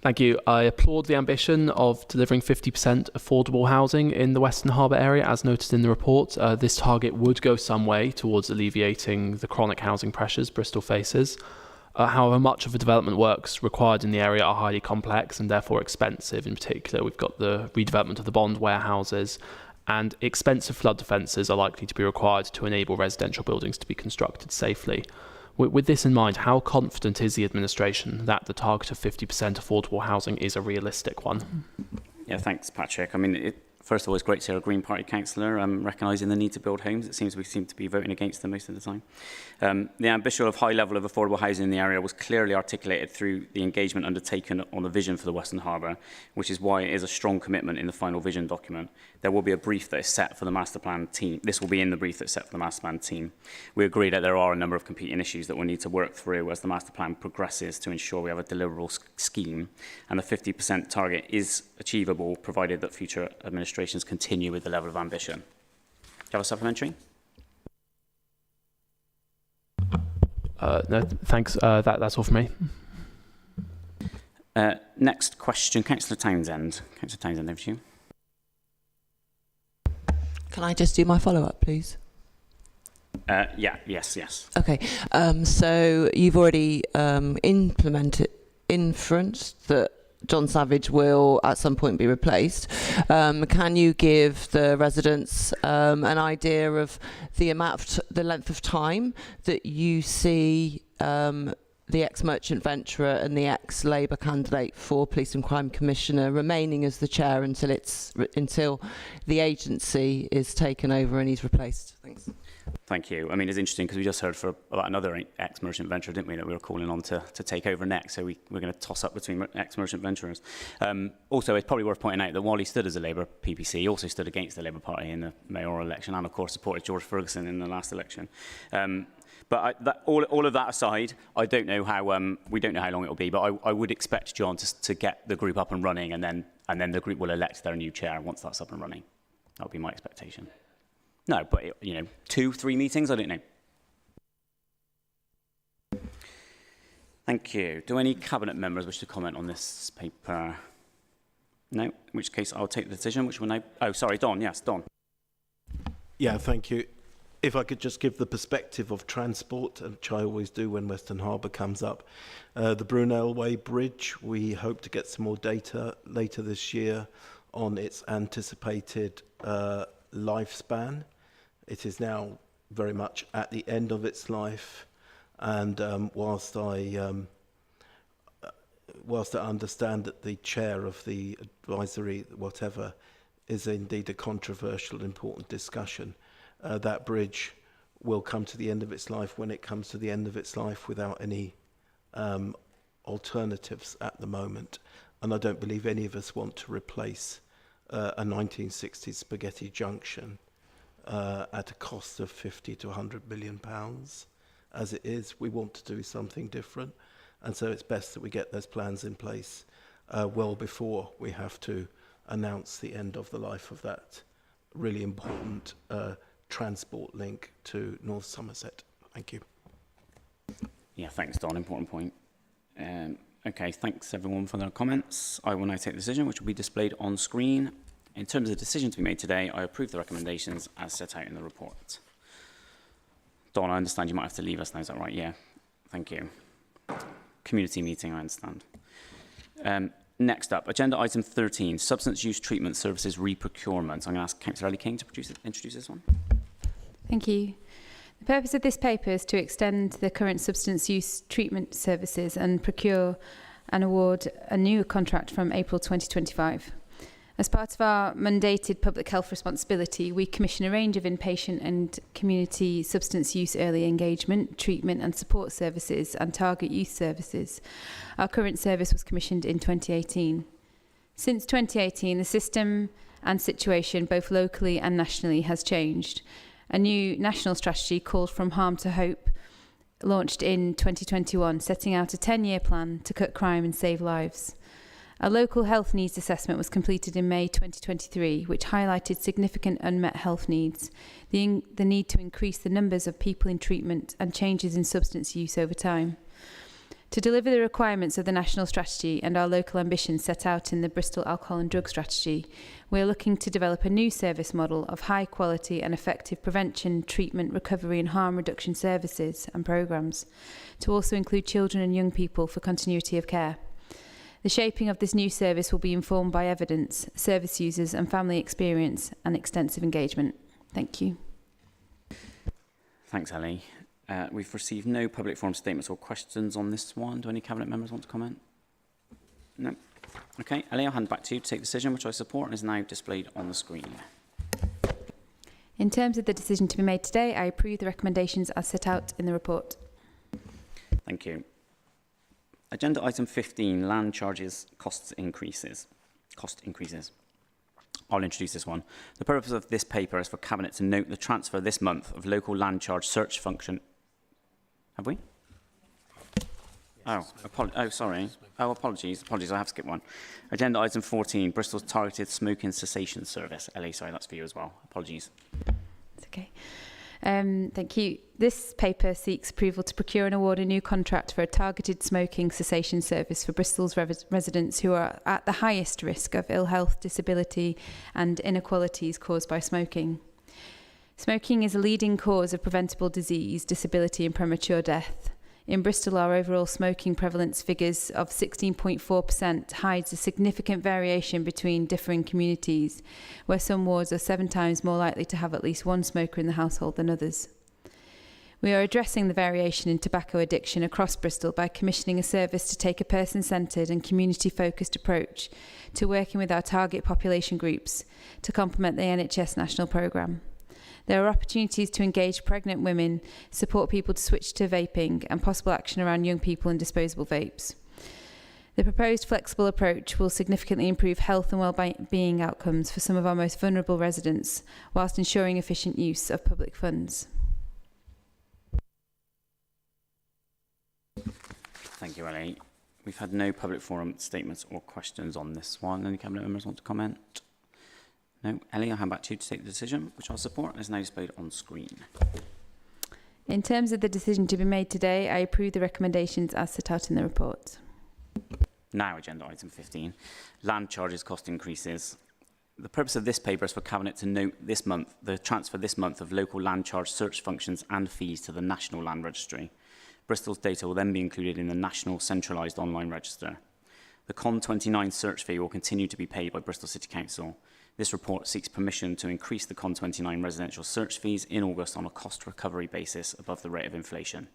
Thank you. I applaud the ambition of delivering 50% affordable housing in the Western Harbour area, as noted in the report. This target would go some way towards alleviating the chronic housing pressures Bristol faces. However, much of the development works required in the area are highly complex and therefore expensive. In particular, we've got the redevelopment of the bond warehouses, and expensive flood defences are likely to be required to enable residential buildings to be constructed safely. With this in mind, how confident is the administration that the target of 50% affordable housing is a realistic one? Yeah, thanks, Patrick. First of all, it's great to hear a Green Party councillor recognising the need to build homes. It seems we seem to be voting against them most of the time. The ambition of high level of affordable housing in the area was clearly articulated through the engagement undertaken on the vision for the Western Harbour, which is why it is a strong commitment in the final vision document. There will be a brief that is set for the master plan team. This will be in the brief that's set for the master plan team. We agree that there are a number of competing issues that we'll need to work through as the master plan progresses to ensure we have a deliverable scheme, and the 50% target is achievable provided that future administrations continue with the level of ambition. Do you have a supplementary? No, thanks. That's all from me. Next question, Councillor Townsend. Councillor Townsend, over to you. Can I just do my follow-up, please? Yes. Okay. So you've already inferenced that John Savage will at some point be replaced. Can you give the residents an idea of the length of time that you see the ex-merchant venturer and the ex-Labour candidate for Police and Crime Commissioner remaining as the chair until the agency is taken over and he's replaced? Thanks. Thank you. It's interesting because we just heard about another ex-merchant venturer, didn't we, that we were calling on to take over next. So we're going to toss up between ex-merchant venturers. Also, it's probably worth pointing out that while he stood as a Labour PPC, he also stood against the Labour Party in the mayoral election and, of course, supported George Ferguson in the last election. But all of that aside, I don't know how we don't know how long it will be, but I would expect John to get the group up and running, and then the group will elect their new chair once that's up and running. That would be my expectation. No, but 2-3 meetings, I don't know. Thank you. Do any cabinet members wish to comment on this paper? No, in which case I'll take the decision, which will now. Oh, sorry, Don. Yes, Don. Yeah, thank you. If I could just give the perspective of transport, which I always do when Western Harbour comes up. The Brunel Way Bridge, we hope to get some more data later this year on its anticipated lifespan. It is now very much at the end of its life, and whilst I understand that the chair of the advisory, whatever, is indeed a controversial, important discussion, that bridge will come to the end of its life when it comes to the end of its life without any alternatives at the moment. And I don't believe any of us want to replace a 1960s spaghetti junction at a cost of 50 to 100 million pounds. As it is, we want to do something different, and so it's best that we get those plans in place well before we have to announce the end of the life of that really important transport link to North Somerset. Thank you. Yeah, thanks, Don. Important point. Okay, thanks everyone for their comments. I will now take the decision, which will be displayed on screen. In terms of the decision to be made today, I approve the recommendations as set out in the report. Don, I understand you might have to leave us now, is that right? Yeah, thank you. Community meeting, I understand. Next up, agenda item 13, substance use treatment services re-procurement. I'm going to ask Councillor Ellie King to introduce this one. Thank you. The purpose of this paper is to extend the current substance use treatment services and procure and award a new contract from April 2025. As part of our mandated public health responsibility, we commission a range of inpatient and community substance use early engagement, treatment and support services and target youth services. Our current service was commissioned in 2018. Since 2018, the system and situation, both locally and nationally, has changed. A new national strategy called From Harm to Hope launched in 2021, setting out a 10-year plan to cut crime and save lives. A local health needs assessment was completed in May 2023, which highlighted significant unmet health needs, the need to increase the numbers of people in treatment and changes in substance use over time. To deliver the requirements of the national strategy and our local ambitions set out in the Bristol Alcohol and Drug Strategy, we are looking to develop a new service model of high quality and effective prevention, treatment, recovery and harm reduction services and programmes, to also include children and young people for continuity of care. The shaping of this new service will be informed by evidence, service users and family experience and extensive engagement. Thank you. Thanks, Ellie. We've received no public forum statements or questions on this one. Do any Cabinet members want to comment? No. Okay, Ellie, I'll hand back to you to take the decision, which I support and is now displayed on the screen. In terms of the decision to be made today, I approve the recommendations as set out in the report. Thank you. Agenda item 15, land charges, cost increases. I'll introduce this one. The purpose of this paper is for Cabinet to note the transfer this month of local land charge search function. Have we? Sorry. Apologies, I have skipped one. Agenda item 14, Bristol's targeted smoking cessation service. Ellie, sorry, that's for you as well. Apologies. It's okay. Thank you. This paper seeks approval to procure and award a new contract for a targeted smoking cessation service for Bristol's residents who are at the highest risk of ill health, disability and inequalities caused by smoking. Smoking is a leading cause of preventable disease, disability and premature death. In Bristol, our overall smoking prevalence figures of 16.4% hides a significant variation between differing communities, where some wards are 7 times more likely to have at least one smoker in the household than others. We are addressing the variation in tobacco addiction across Bristol by commissioning a service to take a person-centred and community-focused approach to working with our target population groups to complement the NHS national programme. There are opportunities to engage pregnant women, support people to switch to vaping, and possible action around young people and disposable vapes. The proposed flexible approach will significantly improve health and well-being outcomes for some of our most vulnerable residents, whilst ensuring efficient use of public funds. Thank you, Ellie. We've had no public forum statements or questions on this one. Any Cabinet members want to comment? No. Ellie, I'll hand back to you to take the decision, which I'll support and is now displayed on screen. In terms of the decision to be made today, I approve the recommendations as set out in the report. Now, agenda item 15, land charges cost increases. The purpose of this paper is for Cabinet to note this month the transfer this month of local land charge search functions and fees to the National Land Registry. Bristol's data will then be included in the National Centralised Online Register. The CON29 search fee will continue to be paid by Bristol City Council. This report seeks permission to increase the CON29 residential search fees in August on a cost recovery basis above the rate of inflation.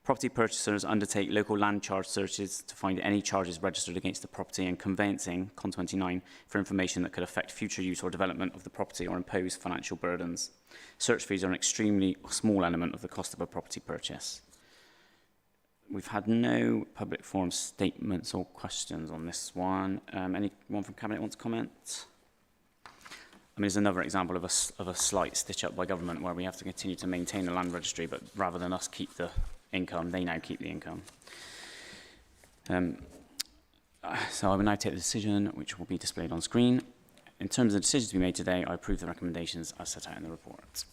Property purchasers undertake local land charge searches to find any charges registered against the property and conveyancing, CON29, for information that could affect future use or development of the property or impose financial burdens. Search fees are an extremely small element of the cost of a property purchase. We've had no public forum statements or questions on this one. Anyone from Cabinet want to comment? I mean, it's another example of a slight stitch up by government where we have to continue to maintain the land registry, but rather than us keep the income, they now keep the income. So I will now take the decision, which will be displayed on screen. In terms of the decisions to be made today, I approve the recommendations as set out in the report.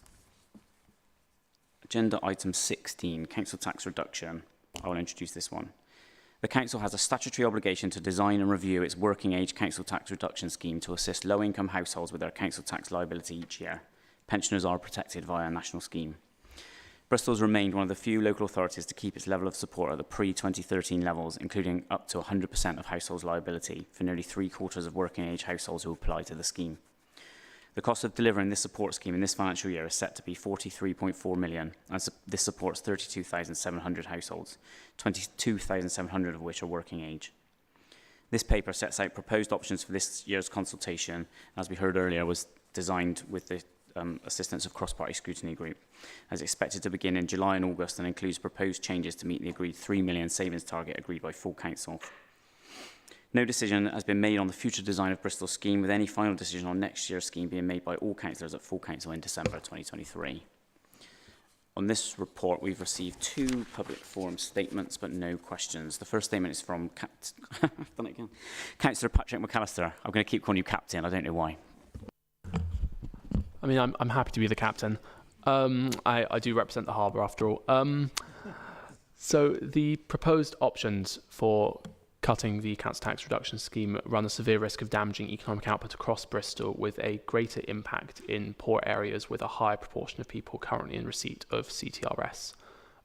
Agenda item 16, council tax reduction. I will introduce this one. The council has a statutory obligation to design and review its working age council tax reduction scheme to assist low-income households with their council tax liability each year. Pensioners are protected via a national scheme. Bristol has remained one of the few local authorities to keep its level of support at the pre-2013 levels, including up to 100% of households' liability for nearly 3/4 of working-age households who apply to the scheme. The cost of delivering this support scheme in this financial year is set to be £43.4 million, and this supports 32,700 households, 22,700 of which are working age. This paper sets out proposed options for this year's consultation, as we heard earlier, was designed with the assistance of cross-party scrutiny group, as expected to begin in July and August, and includes proposed changes to meet the agreed £3 million savings target agreed by full council. No decision has been made on the future design of Bristol's scheme, with any final decision on next year's scheme being made by all councillors at full council in December 2023. On this report, we've received 2 public forum statements, but no questions. The first statement is from Councillor Patrick McAllister. I'm going to keep calling you Captain. I don't know why. I mean, I'm happy to be the captain. I do represent the Harbour after all. So the proposed options for cutting the council tax reduction scheme run a severe risk of damaging economic output across Bristol, with a greater impact in poor areas with a higher proportion of people currently in receipt of CTRS.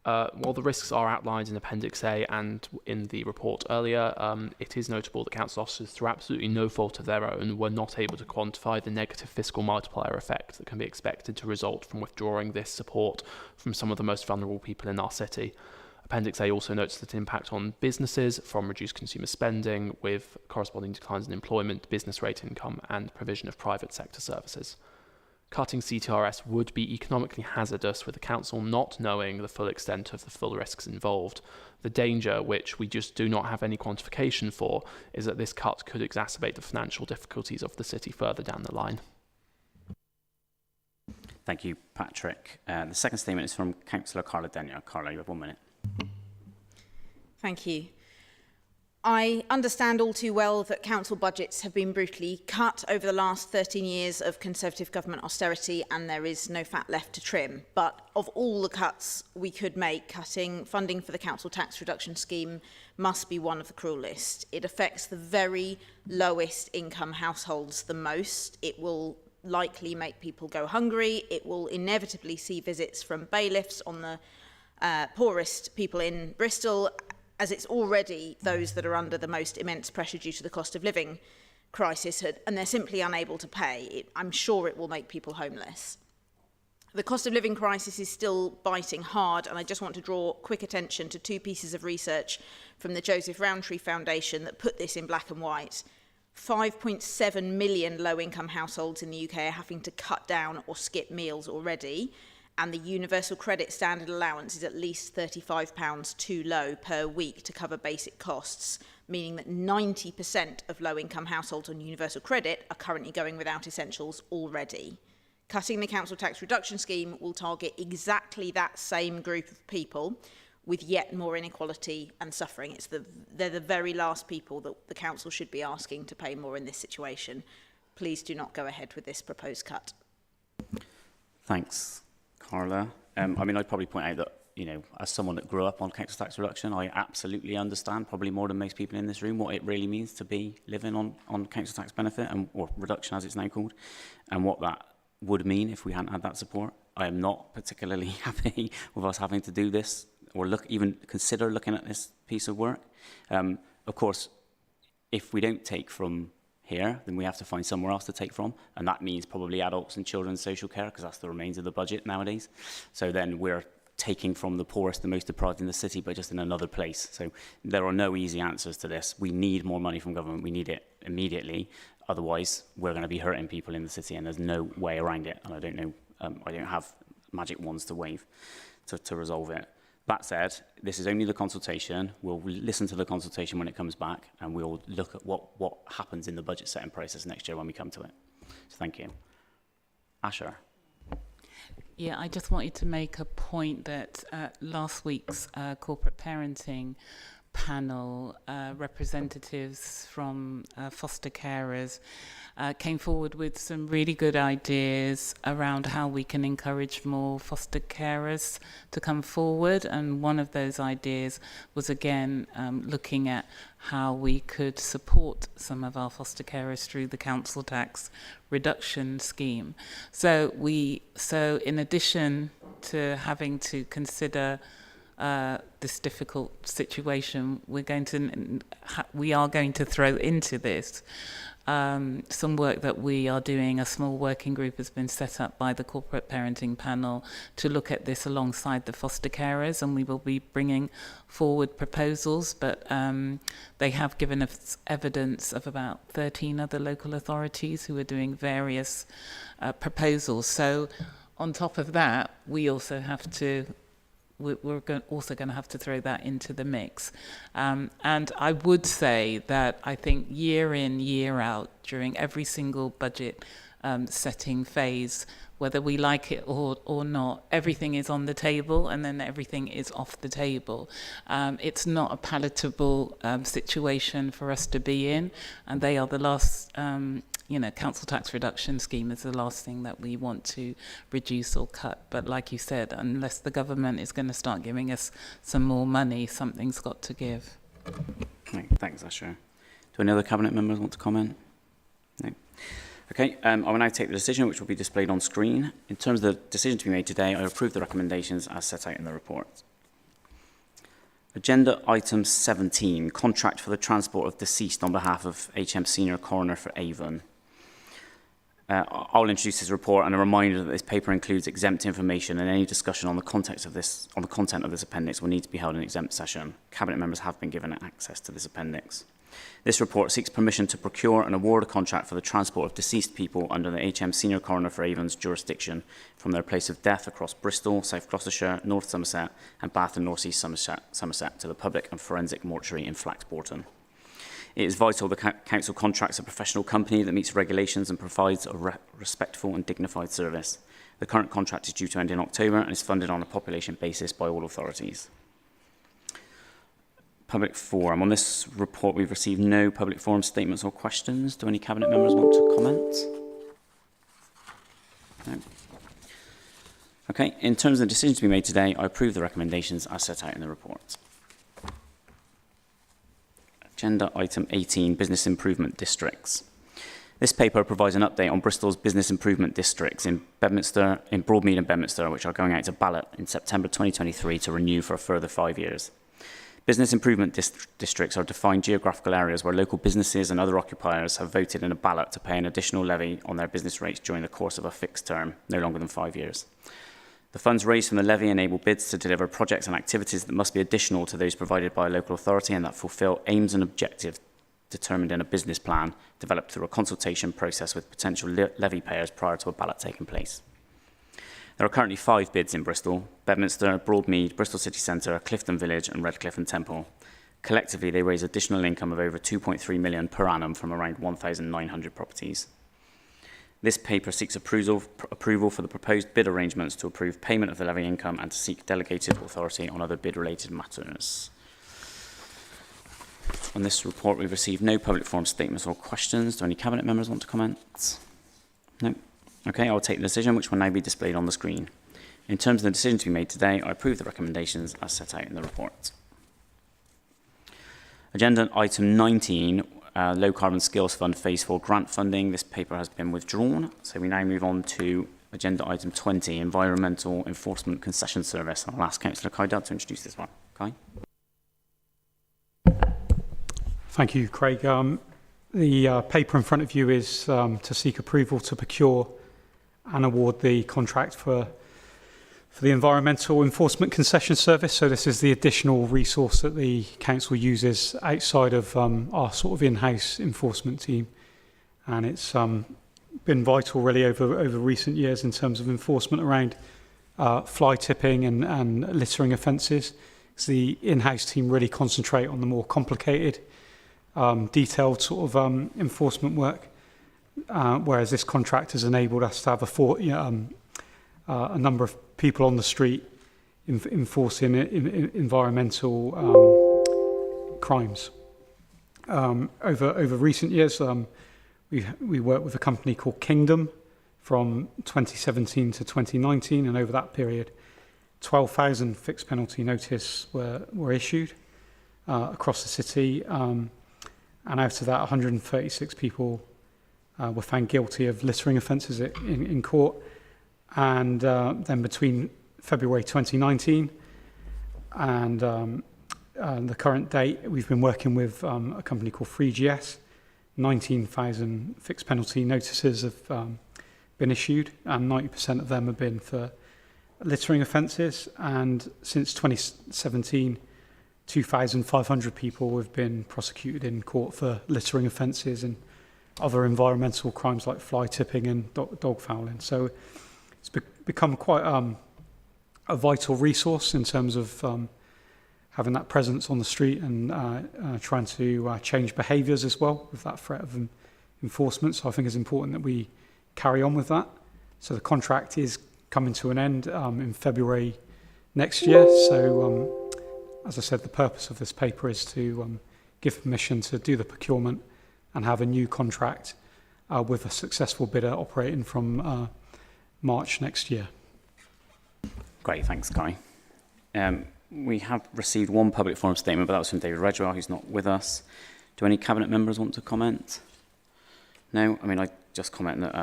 While the risks are outlined in Appendix A and in the report earlier, it is notable that council officers, through absolutely no fault of their own, were not able to quantify the negative fiscal multiplier effect that can be expected to result from withdrawing this support from some of the most vulnerable people in our city. Appendix A also notes that impact on businesses from reduced consumer spending, with corresponding declines in employment, business rate income, and provision of private sector services. Cutting CTRS would be economically hazardous, with the council not knowing the full extent of the full risks involved. The danger, which we just do not have any quantification for, is that this cut could exacerbate the financial difficulties of the city further down the line. Thank you, Patrick. The second statement is from Councillor Carla Denyer. Carla, you have 1 minute. Thank you. I understand all too well that council budgets have been brutally cut over the last 13 years of Conservative government austerity, and there is no fat left to trim. But of all the cuts we could make, cutting funding for the council tax reduction scheme must be one of the cruelest. It affects the very lowest income households the most. It will likely make people go hungry. It will inevitably see visits from bailiffs on the poorest people in Bristol, as it's already those that are under the most immense pressure due to the cost of living crisis, and they're simply unable to pay. I'm sure it will make people homeless. The cost of living crisis is still biting hard, and I just want to draw quick attention to 2 pieces of research from the Joseph Rowntree Foundation that put this in black and white. 5.7 million low-income households in the UK are having to cut down or skip meals already, and the universal credit standard allowance is at least £35 too low per week to cover basic costs, meaning that 90% of low-income households on universal credit are currently going without essentials already. Cutting the council tax reduction scheme will target exactly that same group of people, with yet more inequality and suffering. They're the very last people that the council should be asking to pay more in this situation. Please do not go ahead with this proposed cut. Thanks, Carla. I mean, I'd probably point out that, you know, as someone that grew up on council tax reduction, I absolutely understand, probably more than most people in this room, what it really means to be living on council tax benefit, or reduction as it's now called, and what that would mean if we hadn't had that support. I am not particularly happy with us having to do this, or even consider looking at this piece of work. Of course, if we don't take from here, then we have to find somewhere else to take from, and that means probably adults and children's social care, because that's the remains of the budget nowadays. So then we're taking from the poorest, the most deprived in the city, but just in another place. So there are no easy answers to this. We need more money from government. We need it immediately. Otherwise, we're going to be hurting people in the city, and there's no way around it. And I don't know, I don't have magic wands to wave to resolve it. That said, this is only the consultation. We'll listen to the consultation when it comes back, and we'll look at what happens in the budget setting process next year when we come to it. So thank you. Asher. Yeah, I just wanted to make a point that last week's corporate parenting panel, representatives from foster carers came forward with some really good ideas around how we can encourage more foster carers to come forward. And one of those ideas was, again, looking at how we could support some of our foster carers through the council tax reduction scheme. So in addition to having to consider this difficult situation, we are going to throw into this some work that we are doing. A small working group has been set up by the corporate parenting panel to look at this alongside the foster carers, and we will be bringing forward proposals, but they have given us evidence of about 13 other local authorities who are doing various proposals. So on top of that, we also have to we're also going to have to throw that into the mix. And I would say that I think year in, year out, during every single budget setting phase, whether we like it or not, everything is on the table, and then everything is off the table. It's not a palatable situation for us to be in, and they are the last, council tax reduction scheme is the last thing that we want to reduce or cut. But like you said, unless the government is going to start giving us some more money, something's got to give. Okay, thanks, Asher. Do any other Cabinet members want to comment? No. Okay, I will now take the decision, which will be displayed on screen. In terms of the decision to be made today, I approve the recommendations as set out in the report. Agenda item 17, contract for the transport of deceased on behalf of HM Senior Coroner for Avon. I'll introduce this report, and a reminder that this paper includes exempt information, and any discussion on the content of this appendix will need to be held in exempt session. Cabinet members have been given access to this appendix. This report seeks permission to procure and award a contract for the transport of deceased people under the HM Senior Coroner for Avon's jurisdiction from their place of death across Bristol, South Gloucestershire, North Somerset and Bath and North East Somerset to the public and forensic mortuary in Flaxbourton. It is vital the Council contracts a professional company that meets regulations and provides a respectful and dignified service. The current contract is due to end in October and is funded on a population basis by all authorities. Public forum. On this report, we've received no public forum statements or questions. Do any Cabinet members want to comment? No. Okay, in terms of the decision to be made today, I approve the recommendations as set out in the report. Agenda item 18, business improvement districts. This paper provides an update on Bristol's business improvement districts in Bedminster, in Broadmead and Bedminster, which are going out to ballot in September 2023 to renew for a further 5 years. Business improvement districts are defined geographical areas where local businesses and other occupiers have voted in a ballot to pay an additional levy on their business rates during the course of a fixed term, no longer than 5 years. The funds raised from the levy enable bids to deliver projects and activities that must be additional to those provided by a local authority and that fulfil aims and objectives determined in a business plan developed through a consultation process with potential levy payers prior to a ballot taking place. There are currently 5 bids in Bristol: Bedminster, Broadmead, Bristol City Centre, Clifton Village and Redcliffe and Temple. Collectively, they raise additional income of over 2.3 million per annum from around 1,900 properties. This paper seeks approval for the proposed bid arrangements to approve payment of the levy income and to seek delegated authority on other bid-related matters. On this report, we've received no public forum statements or questions. Do any Cabinet members want to comment? No. Okay, I'll take the decision, which will now be displayed on the screen. In terms of the decision to be made today, I approve the recommendations as set out in the report. Agenda item 19, Low Carbon Skills Fund Phase 4 grant funding. This paper has been withdrawn, so we now move on to agenda item 20, Environmental Enforcement Concession Service. I'll ask Councillor Kaidad to introduce this one. Kai? Thank you, Craig. The paper in front of you is to seek approval to procure and award the contract for the Environmental Enforcement Concession Service. So this is the additional resource that the council uses outside of our sort of in-house enforcement team. And it's been vital really over recent years in terms of enforcement around fly tipping and littering offences. So the in-house team really concentrate on the more complicated, detailed sort of enforcement work. whereas this contract has enabled us to have a number of people on the street enforcing environmental crimes. Over recent years, we worked with a company called Kingdom from 2017 to 2019, and over that period, 12,000 fixed penalty notices were issued across the city, and out of that, 136 people were found guilty of littering offences in court. And then between February 2019 and the current date, we've been working with a company called 3GS. 19,000 fixed penalty notices have been issued, and 90% of them have been for littering offences. And since 2017, 2,500 people have been prosecuted in court for littering offences and other environmental crimes like fly tipping and dog fouling. So it's become quite a vital resource in terms of having that presence on the street and trying to change behaviours as well with that threat of enforcement. So I think it's important that we carry on with that. So the contract is coming to an end in February next year. So as I said, the purpose of this paper is to give permission to do the procurement and have a new contract with a successful bidder operating from March next year. Great, thanks, Guy. We have received one public forum statement, but that was from David Redwell, who's not with us. Do any Cabinet members want to comment? No? I mean, I just comment that,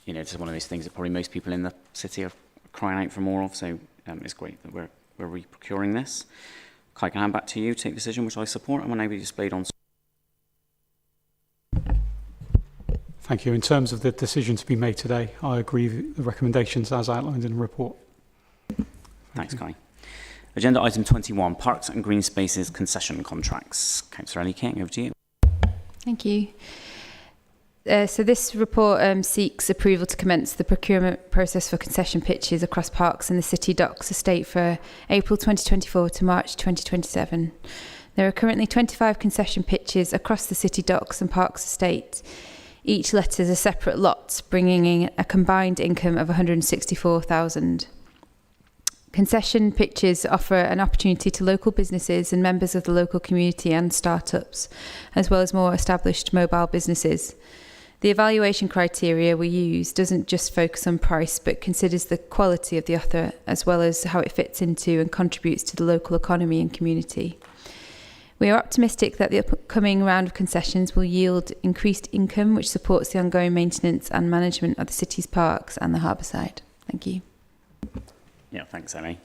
it's one of those things that probably most people in the city are crying out for more of, so it's great that we're re-procuring this. I can hand back to you, take the decision, which I support, and will now be displayed on. Thank you. In terms of the decision to be made today, I agree with the recommendations as outlined in the report. Thanks, Kai. Agenda item 21, Parks and Green Spaces Concession Contracts. Councillor Ellie King, over to you. Thank you. So this report seeks approval to commence the procurement process for concession pitches across parks in the City Docks estate for April 2024 to March 2027. There are currently 25 concession pitches across the City Docks and Parks estate. Each let is a separate lot, bringing in a combined income of $164,000. Concession pitches offer an opportunity to local businesses and members of the local community and startups, as well as more established mobile businesses. The evaluation criteria we use doesn't just focus on price, but considers the quality of the offer, as well as how it fits into and contributes to the local economy and community. We are optimistic that the upcoming round of concessions will yield increased income, which supports the ongoing maintenance and management of the city's parks and the harbour side. Thank you. Yeah, thanks, Ellie.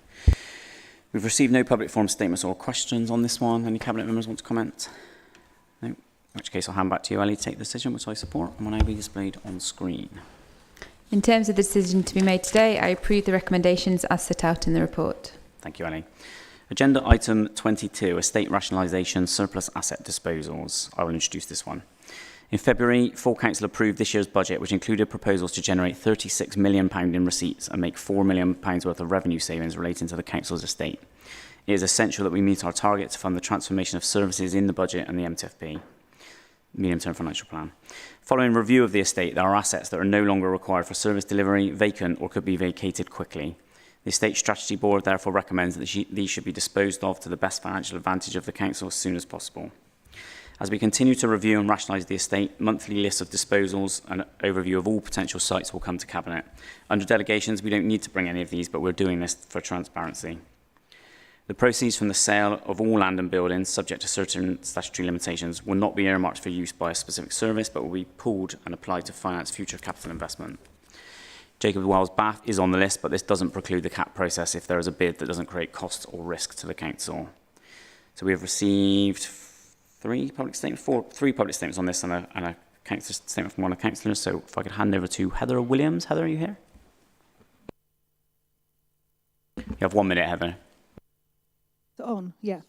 We've received no public forum statements or questions on this one. Any Cabinet members want to comment? No? In which case, I'll hand back to you, Ellie, to take the decision, which I support, and will now be displayed on screen. In terms of the decision to be made today, I approve the recommendations as set out in the report. Thank you, Ellie. Agenda item 22, Estate Rationalisation Surplus Asset Disposals. I will introduce this one. In February, full council approved this year's budget, which included proposals to generate £36 million in receipts and make £4 million worth of revenue savings relating to the council's estate. It is essential that we meet our target to fund the transformation of services in the budget and the MTFP, medium-term financial plan. Following review of the estate, there are assets that are no longer required for service delivery, vacant, or could be vacated quickly. The Estate Strategy Board therefore recommends that these should be disposed of to the best financial advantage of the council as soon as possible. As we continue to review and rationalise the estate, monthly lists of disposals and overview of all potential sites will come to Cabinet. Under delegations, we don't need to bring any of these, but we're doing this for transparency. The proceeds from the sale of all land and buildings, subject to certain statutory limitations, will not be earmarked for use by a specific service, but will be pooled and applied to finance future capital investment. Jacob Wells Bath is on the list, but this doesn't preclude the CAP process if there is a bid that doesn't create cost or risk to the council. So we have received three public statements on this and a council statement from one of the councillors. So if I could hand over to Heather Williams. Heather, are you here? You have 1 minute, Heather. On, yeah.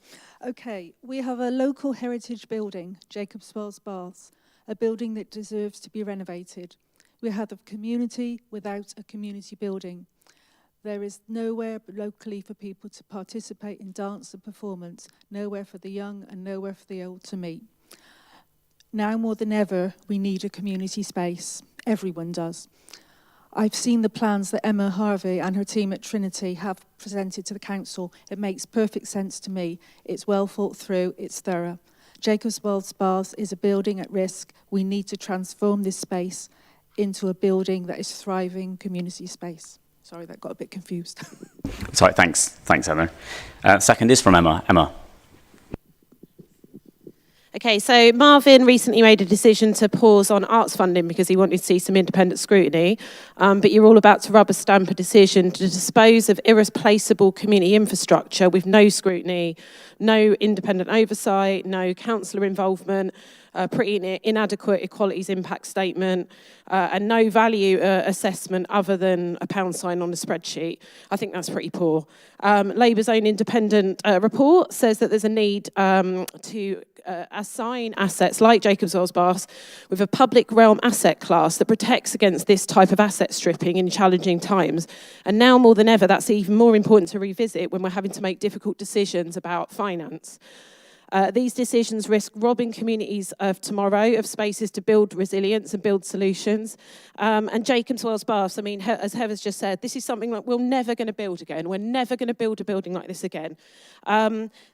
Okay, we have a local heritage building, Jacob Wells Baths, a building that deserves to be renovated. We have a community without a community building. There is nowhere locally for people to participate in dance and performance, nowhere for the young and nowhere for the old to meet. Now more than ever, we need a community space. Everyone does. I've seen the plans that Emma Harvey and her team at Trinity have presented to the council. It makes perfect sense to me. It's well thought through, it's thorough. Jacobs Wells Baths is a building at risk. We need to transform this space into a building that is thriving community space. Sorry, that got a bit confused. Sorry, thanks, Emma. Second is from Emma. Emma. Okay, so Marvin recently made a decision to pause on arts funding because he wanted to see some independent scrutiny, but you're all about to rubber stamp a decision to dispose of irreplaceable community infrastructure with no scrutiny, no independent oversight, no councillor involvement, pretty inadequate equalities impact statement, and no value assessment other than a pound sign on a spreadsheet. I think that's pretty poor. Labour's own independent report says that there's a need to assign assets like Jacobs Wells Baths with a public realm asset class that protects against this type of asset stripping in challenging times. And now more than ever, that's even more important to revisit when we're having to make difficult decisions about finance. These decisions risk robbing communities of tomorrow of spaces to build resilience and build solutions. And Jacobs Wells Baths, I mean, as Heather's just said, this is something that we're never going to build again. We're never going to build a building like this again.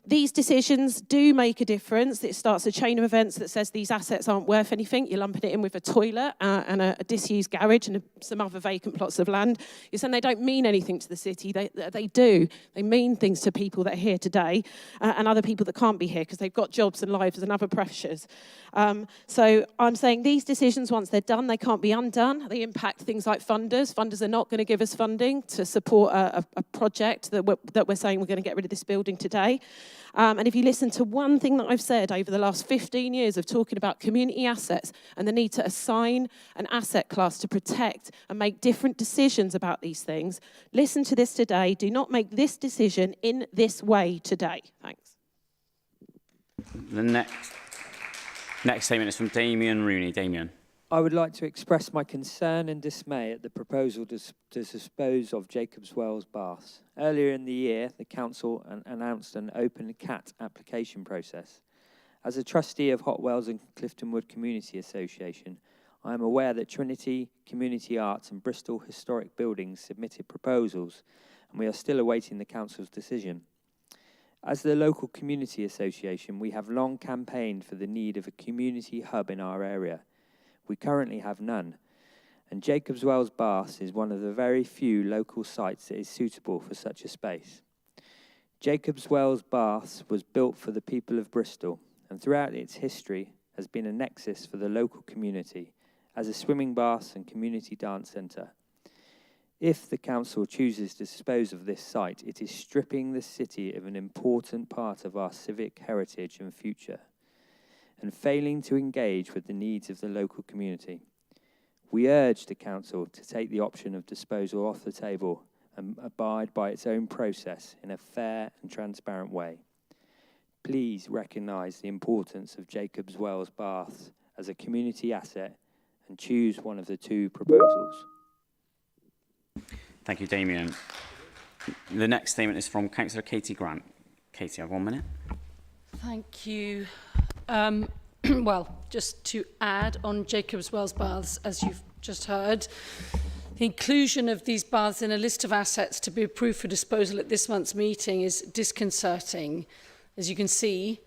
These decisions do make a difference. It starts a chain of events that says these assets aren't worth anything. You're lumping it in with a toilet and a disused garage and some other vacant plots of land. You're saying they don't mean anything to the city. They do. They mean things to people that are here today and other people that can't be here because they've got jobs and lives and other pressures. So I'm saying these decisions, once they're done, they can't be undone. They impact things like funders. Funders are not going to give us funding to support a project that we're saying we're going to get rid of this building today. And if you listen to one thing that I've said over the last 15 years of talking about community assets and the need to assign an asset class to protect and make different decisions about these things, listen to this today. Do not make this decision in this way today. Thanks. The next statement is from Damien Rooney. Damien. I would like to express my concern and dismay at the proposal to dispose of Jacobs Wells Baths. Earlier in the year, the council announced an open CAT application process. As a trustee of Hot Wells and Clifton Wood Community Association, I am aware that Trinity Community Arts and Bristol Historic Buildings submitted proposals, and we are still awaiting the council's decision. As the local community association, we have long campaigned for the need of a community hub in our area. We currently have none, and Jacobs Wells Baths is one of the very few local sites that is suitable for such a space. Jacobs Wells Baths was built for the people of Bristol, and throughout its history has been a nexus for the local community as a swimming baths and community dance centre. If the council chooses to dispose of this site, it is stripping the city of an important part of our civic heritage and future, and failing to engage with the needs of the local community. We urge the council to take the option of disposal off the table and abide by its own process in a fair and transparent way. Please recognise the importance of Jacobs Wells Baths as a community asset and choose one of the two proposals. Thank you, Damien. The next statement is from Councillor Katie Grant. Katie, I have 1 minute. Thank you. Well, just to add on Jacobs Wells Baths, as you've just heard, the inclusion of these baths in a list of assets to be approved for disposal at this month's meeting is disconcerting. As you can see,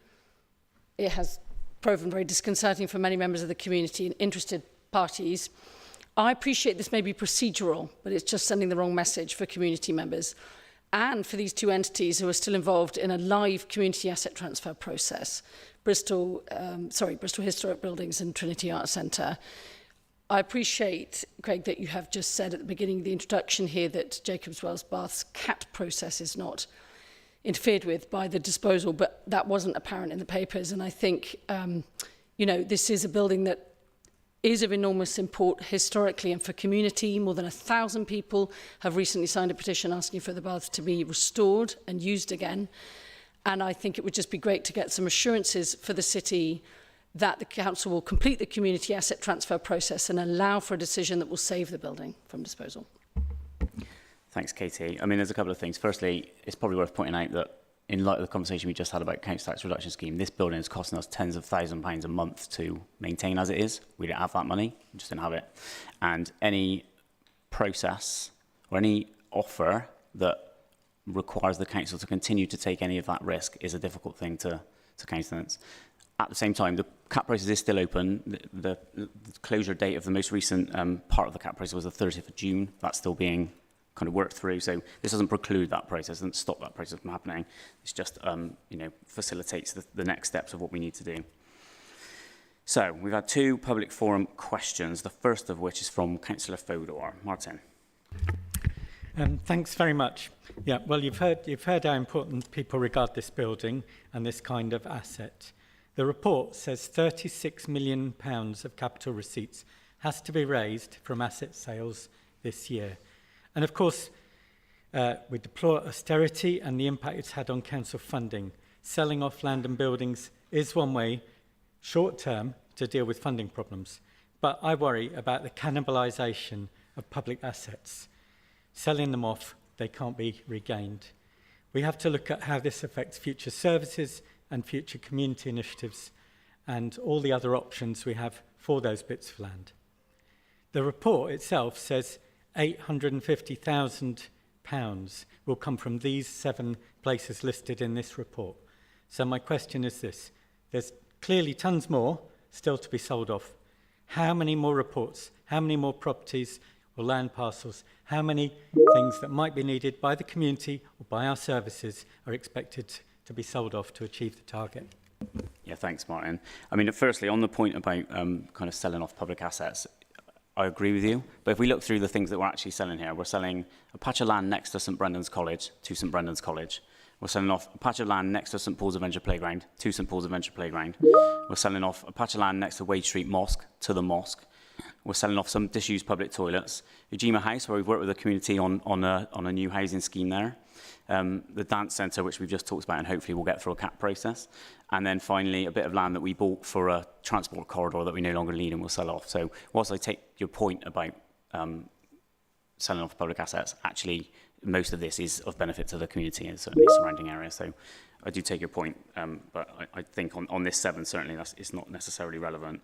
it has proven very disconcerting for many members of the community and interested parties. I appreciate this may be procedural, but it's just sending the wrong message for community members and for these two entities who are still involved in a live community asset transfer process, Bristol Historic Buildings and Trinity Arts Centre. I appreciate, Craig, that you have just said at the beginning of the introduction here that Jacobs Wells Bath's CAT process is not interfered with by the disposal, but that wasn't apparent in the papers. And I think, this is a building that is of enormous import historically and for community. More than 1,000 people have recently signed a petition asking for the baths to be restored and used again. And I think it would just be great to get some assurances for the city that the council will complete the community asset transfer process and allow for a decision that will save the building from disposal. Thanks, Katie. I mean, there's a couple of things. Firstly, it's probably worth pointing out that in light of the conversation we just had about council tax reduction scheme, this building is costing us tens of thousands of pounds a month to maintain as it is. We don't have that money, we just don't have it. And any process or any offer that requires the council to continue to take any of that risk is a difficult thing to countenance. At the same time, the CAP process is still open. The closure date of the most recent part of the CAP process was the 30th of June. That's still being kind of worked through. So this doesn't preclude that process, doesn't stop that process from happening. It's just, you know, facilitates the next steps of what we need to do. So we've had 2 public forum questions, the first of which is from Councillor Fodor. Martin. Thanks very much. Yeah, well, you've heard how important people regard this building and this kind of asset. The report says £36 million of capital receipts has to be raised from asset sales this year. And of course, we deplore austerity and the impact it's had on council funding. Selling off land and buildings is one way, short term, to deal with funding problems. But I worry about the cannibalisation of public assets. Selling them off, they can't be regained. We have to look at how this affects future services and future community initiatives and all the other options we have for those bits of land. The report itself says £850,000 will come from these 7 places listed in this report. So my question is this: there's clearly tons more still to be sold off. How many more reports, how many more properties or land parcels, how many things that might be needed by the community or by our services are expected to be sold off to achieve the target? Yeah, thanks, Martin. I mean, firstly, on the point about kind of selling off public assets, I agree with you. But if we look through the things that we're actually selling here, we're selling a patch of land next to St Brendan's College to St Brendan's College. We're selling off a patch of land next to St Paul's Adventure Playground to St Paul's Adventure Playground. We're selling off a patch of land next to Wade Street Mosque to the mosque. We're selling off some disused public toilets. Ujima House, where we've worked with the community on a new housing scheme there. The dance centre, which we've just talked about, and hopefully we'll get through a CAP process. And then finally, a bit of land that we bought for a transport corridor that we no longer need and will sell off. So whilst I take your point about selling off public assets, actually most of this is of benefit to the community and certainly surrounding areas. So I do take your point, but I think on this 7, certainly it's not necessarily relevant.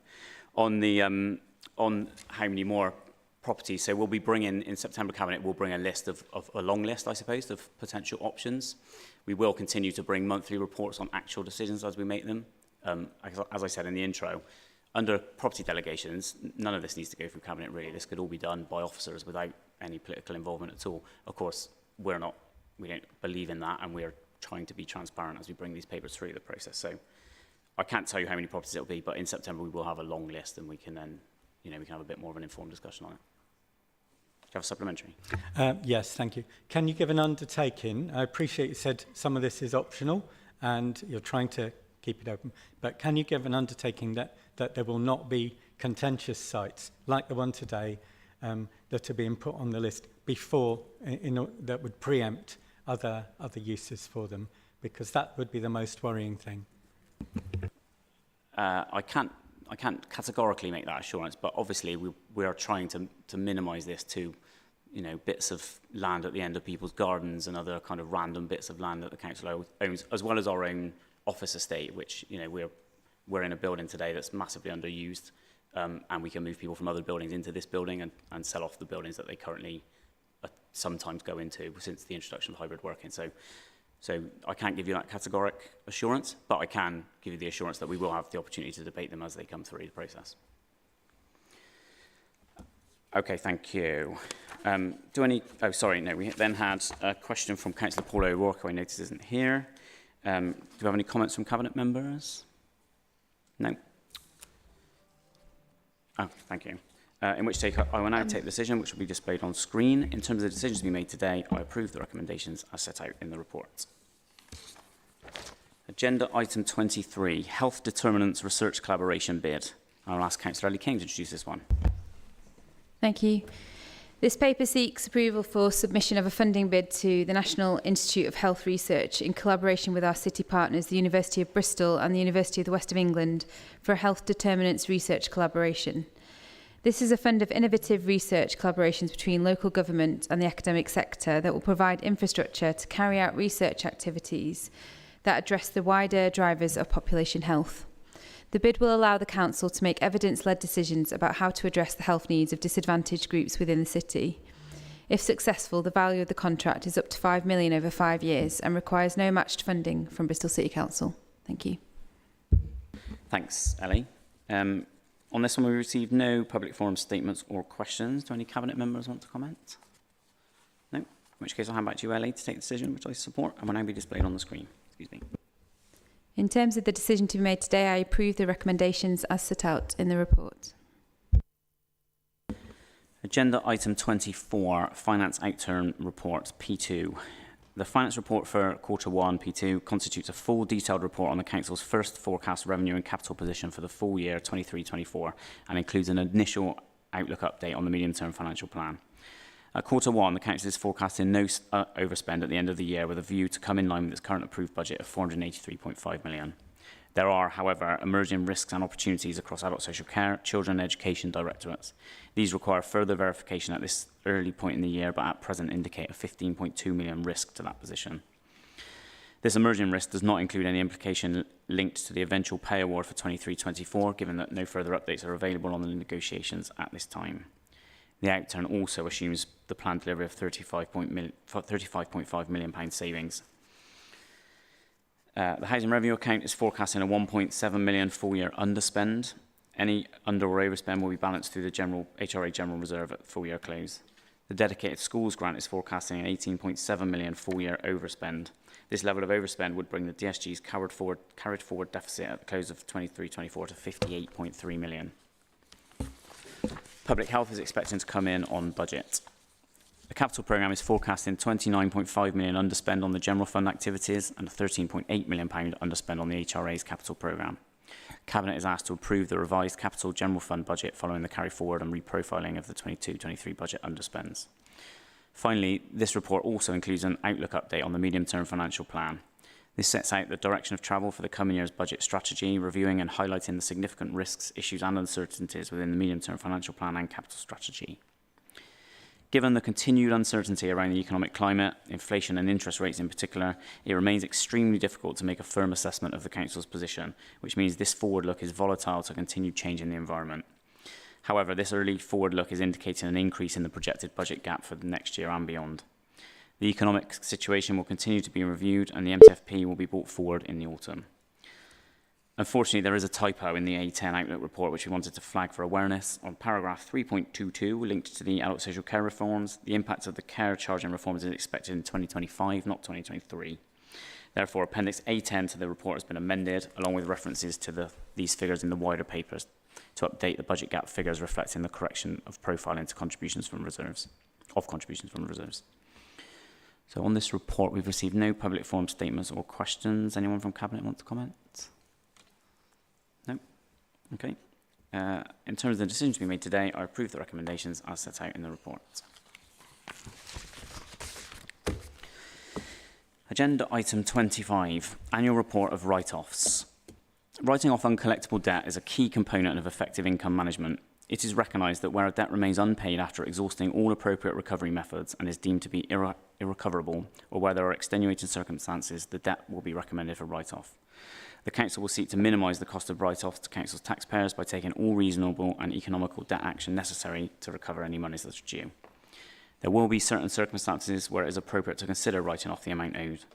On how many more properties, so we'll be bringing, in September Cabinet, we'll bring a list of a long list, I suppose, of potential options. We will continue to bring monthly reports on actual decisions as we make them. As I said in the intro, under property delegations, none of this needs to go through Cabinet, really. This could all be done by officers without any political involvement at all. Of course, we don't believe in that, and we're trying to be transparent as we bring these papers through the process. So I can't tell you how many properties it'll be, but in September we will have a long list, and we can then, we can have a bit more of an informed discussion on it. Do you have a supplementary? Yes, thank you. Can you give an undertaking? I appreciate you said some of this is optional and you're trying to keep it open, but can you give an undertaking that there will not be contentious sites like the one today that are being put on the list before that would preempt other uses for them? Because that would be the most worrying thing. I can't categorically make that assurance, but obviously we are trying to minimise this to, bits of land at the end of people's gardens and other kind of random bits of land that the council owns, as well as our own office estate, which we're in a building today that's massively underused, and we can move people from other buildings into this building and sell off the buildings that they currently sometimes go into since the introduction of hybrid working. So I can't give you that categoric assurance, but I can give you the assurance that we will have the opportunity to debate them as they come through the process. Okay, thank you. We then had a question from Councillor Paul O'Rourke, who I notice isn't here. Do we have any comments from Cabinet members? No? Oh, thank you. In which case, I will now take the decision, which will be displayed on screen. In terms of the decisions to be made today, I approve the recommendations as set out in the report. Agenda item 23, Health Determinants Research Collaboration Bid. I'll ask Councillor Ellie King to introduce this one. Thank you. This paper seeks approval for submission of a funding bid to the National Institute of Health Research in collaboration with our city partners, the University of Bristol and the University of the West of England, for a health determinants research collaboration. This is a fund of innovative research collaborations between local government and the academic sector that will provide infrastructure to carry out research activities that address the wider drivers of population health. The bid will allow the council to make evidence-led decisions about how to address the health needs of disadvantaged groups within the city. If successful, the value of the contract is up to £5 million over 5 years and requires no matched funding from Bristol City Council. Thank you. Thanks, Ellie. On this one, we received no public forum statements or questions. Do any Cabinet members want to comment? No? In which case, I'll hand back to you, Ellie, to take the decision, which I support, and will now be displayed on the screen. Excuse me. In terms of the decision to be made today, I approve the recommendations as set out in the report. Agenda item 24, Finance Outturn Report, P2. The finance report for Q1 P2 constitutes a full detailed report on the Council's first forecast revenue and capital position for the full year 23-24 and includes an initial outlook update on the medium-term financial plan. At Q1, the Council is forecasting no overspend at the end of the year with a view to come in line with its current approved budget of £483.5 million. There are, however, emerging risks and opportunities across adult social care, children and education directorates. These require further verification at this early point in the year, but at present indicate a £15.2 million risk to that position. This emerging risk does not include any implication linked to the eventual pay award for 23-24, given that no further updates are available on the negotiations at this time. The outturn also assumes the planned delivery of £35.5 million savings. The housing revenue account is forecasting a £1.7 million full-year underspend. Any under or overspend will be balanced through the HRA General Reserve at full-year close. The dedicated schools grant is forecasting an £18.7 million full-year overspend. This level of overspend would bring the DSG's carried forward deficit at the close of 23-24 to £58.3 million. Public health is expecting to come in on budget. The capital programme is forecasting £29.5 million underspend on the general fund activities and a £13.8 million underspend on the HRA's capital programme. Cabinet is asked to approve the revised capital general fund budget following the carry forward and reprofiling of the 22-23 budget underspends. Finally, this report also includes an outlook update on the medium-term financial plan. This sets out the direction of travel for the coming year's budget strategy, reviewing and highlighting the significant risks, issues and uncertainties within the medium-term financial plan and capital strategy. Given the continued uncertainty around the economic climate, inflation and interest rates in particular, it remains extremely difficult to make a firm assessment of the Council's position, which means this forward look is volatile to continued change in the environment. However, this early forward look is indicating an increase in the projected budget gap for the next year and beyond. The economic situation will continue to be reviewed and the MTFP will be brought forward in the autumn. Unfortunately, there is a typo in the A10 Outlook report which we wanted to flag for awareness. On paragraph 3.22, linked to the adult social care reforms, the impact of the care charging reforms is expected in 2025, not 2023. Therefore, Appendix A10 to the report has been amended, along with references to these figures in the wider papers, to update the budget gap figures reflecting the correction of profile into contributions from reserves. So on this report, we've received no public forum statements or questions. Anyone from Cabinet want to comment? No? Okay. In terms of the decision to be made today, I approve the recommendations as set out in the report. Agenda item 25, annual report of write-offs. Writing off uncollectible debt is a key component of effective income management. It is recognised that where a debt remains unpaid after exhausting all appropriate recovery methods and is deemed to be irrecoverable, or where there are extenuating circumstances, the debt will be recommended for write-off. The Council will seek to minimise the cost of write-offs to Council's taxpayers by taking all reasonable and economical debt action necessary to recover any monies that are due. There will be certain circumstances where it is appropriate to consider writing off the amount owed.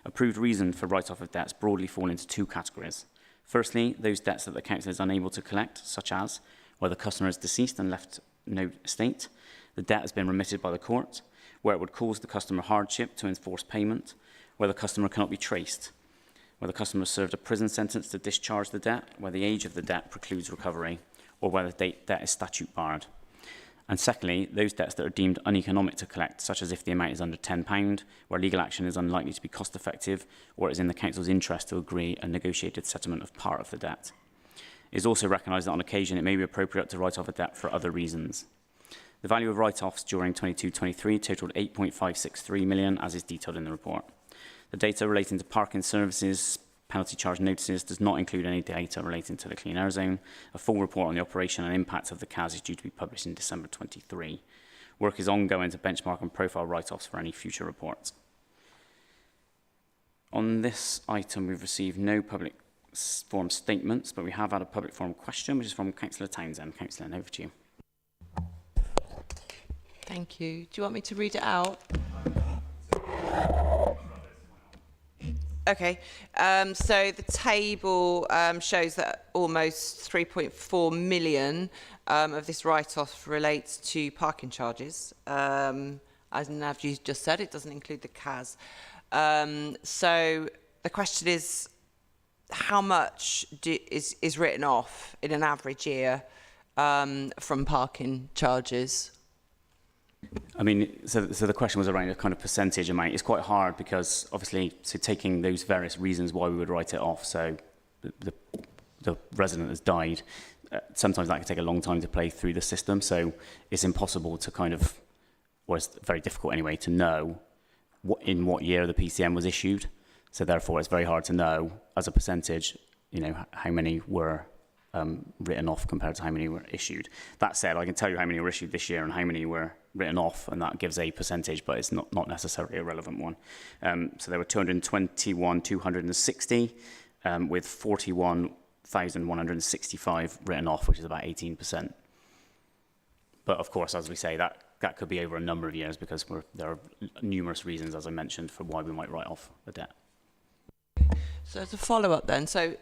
Approved reason for write-off of debts broadly fall into two categories. Firstly, those debts that the Council is unable to collect, such as where the customer is deceased and left no estate, the debt has been remitted by the court, where it would cause the customer hardship to enforce payment, where the customer cannot be traced, where the customer served a prison sentence to discharge the debt, where the age of the debt precludes recovery, or where the debt is statute barred. And secondly, those debts that are deemed uneconomic to collect, such as if the amount is under £10, where legal action is unlikely to be cost-effective, or it is in the Council's interest to agree a negotiated settlement of part of the debt. It is also recognised that on occasion it may be appropriate to write off a debt for other reasons. The value of write-offs during 22-23 totalled £8.563 million, as is detailed in the report. The data relating to parking services penalty charge notices does not include any data relating to the clean air zone. A full report on the operation and impact of the CAS is due to be published in December 23. Work is ongoing to benchmark and profile write-offs for any future reports. On this item, we've received no public forum statements, but we have had a public forum question, which is from Councillor Townsend. Councillor, over to you. Thank you. Do you want me to read it out? Okay. So the table shows that almost 3.4 million of this write-off relates to parking charges. As Nav just said, it doesn't include the CAS. So the question is, how much is written off in an average year from parking charges? I mean, so the question was around a kind of percentage amount. It's quite hard because obviously, so taking those various reasons why we would write it off, so the resident has died, sometimes that can take a long time to play through the system, so it's impossible to kind of, or it's very difficult anyway, to know in what year the PCM was issued. So therefore, it's very hard to know as a percentage, you know, how many were written off compared to how many were issued. That said, I can tell you how many were issued this year and how many were written off, and that gives a percentage, but it's not necessarily a relevant one. So there were 221,260 with 41,165 written off, which is about 18%. But of course, as we say, that could be over a number of years because there are numerous reasons, as I mentioned, for why we might write off the debt. So as a follow-up then, so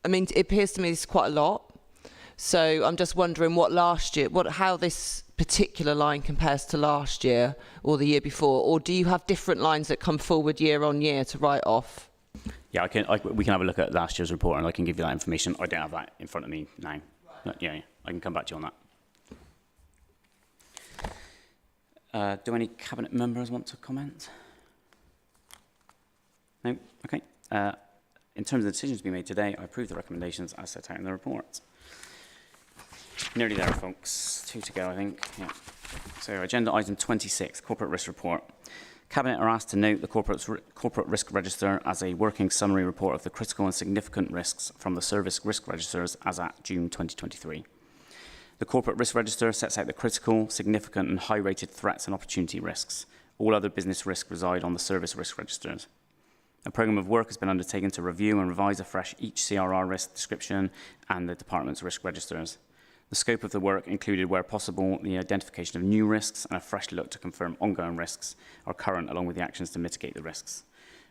I mean, it appears to me this is quite a lot. So I'm just wondering how this particular line compares to last year or the year before, or do you have different lines that come forward year on year to write off? Yeah, we can have a look at last year's report and I can give you that information. I don't have that in front of me now. Right. Yeah, I can come back to you on that. Do any Cabinet members want to comment? No? Okay. In terms of the decisions to be made today, I approve the recommendations as set out in the report. Nearly there, folks. 2 to go, I think. Yeah. So, agenda item 26, Corporate Risk Report. Cabinet are asked to note the Corporate Risk Register as a working summary report of the critical and significant risks from the service risk registers as at June 2023. The Corporate Risk Register sets out the critical, significant and high-rated threats and opportunity risks. All other business risks reside on the service risk registers. A programme of work has been undertaken to review and revise afresh each CRR risk description and the department's risk registers. The scope of the work included, where possible, the identification of new risks and a fresh look to confirm ongoing risks are current, along with the actions to mitigate the risks.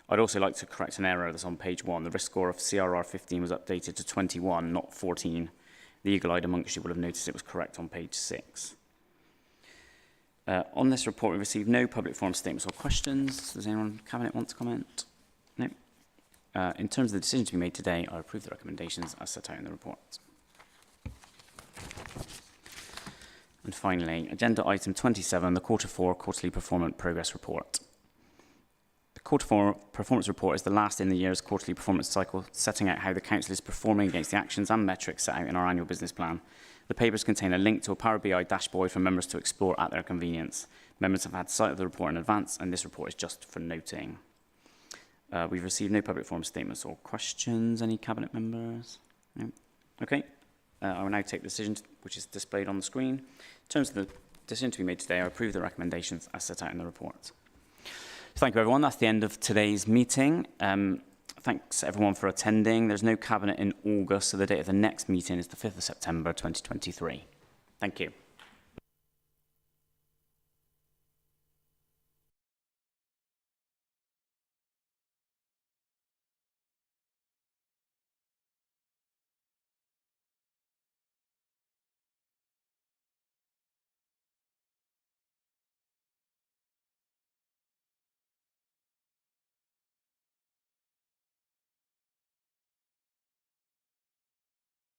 I'd also like to correct an error that's on page 1. The risk score of CRR 15 was updated to 21, not 14. The eagle-eyed amongst you will have noticed it was correct on page 6. On this report, we received no public forum statements or questions. Does anyone in the Cabinet want to comment? No. In terms of the decision to be made today, I approve the recommendations as set out in the report. And finally, agenda item 27, the Q4 Quarterly Performance Progress Report. The Q4 Performance Report is the last in the year's quarterly performance cycle, setting out how the Council is performing against the actions and metrics set out in our annual business plan. The papers contain a link to a Power BI dashboard for members to explore at their convenience. Members have had sight of the report in advance, and this report is just for noting. We've received no public forum statements or questions. Any Cabinet members? No? Okay. I will now take the decision, which is displayed on the screen. In terms of the decision to be made today, I approve the recommendations as set out in the report. Thank you, everyone. That's the end of today's meeting. Thanks, everyone, for attending. There's no Cabinet in August, so the date of the next meeting is the 5th of September 2023. Thank you.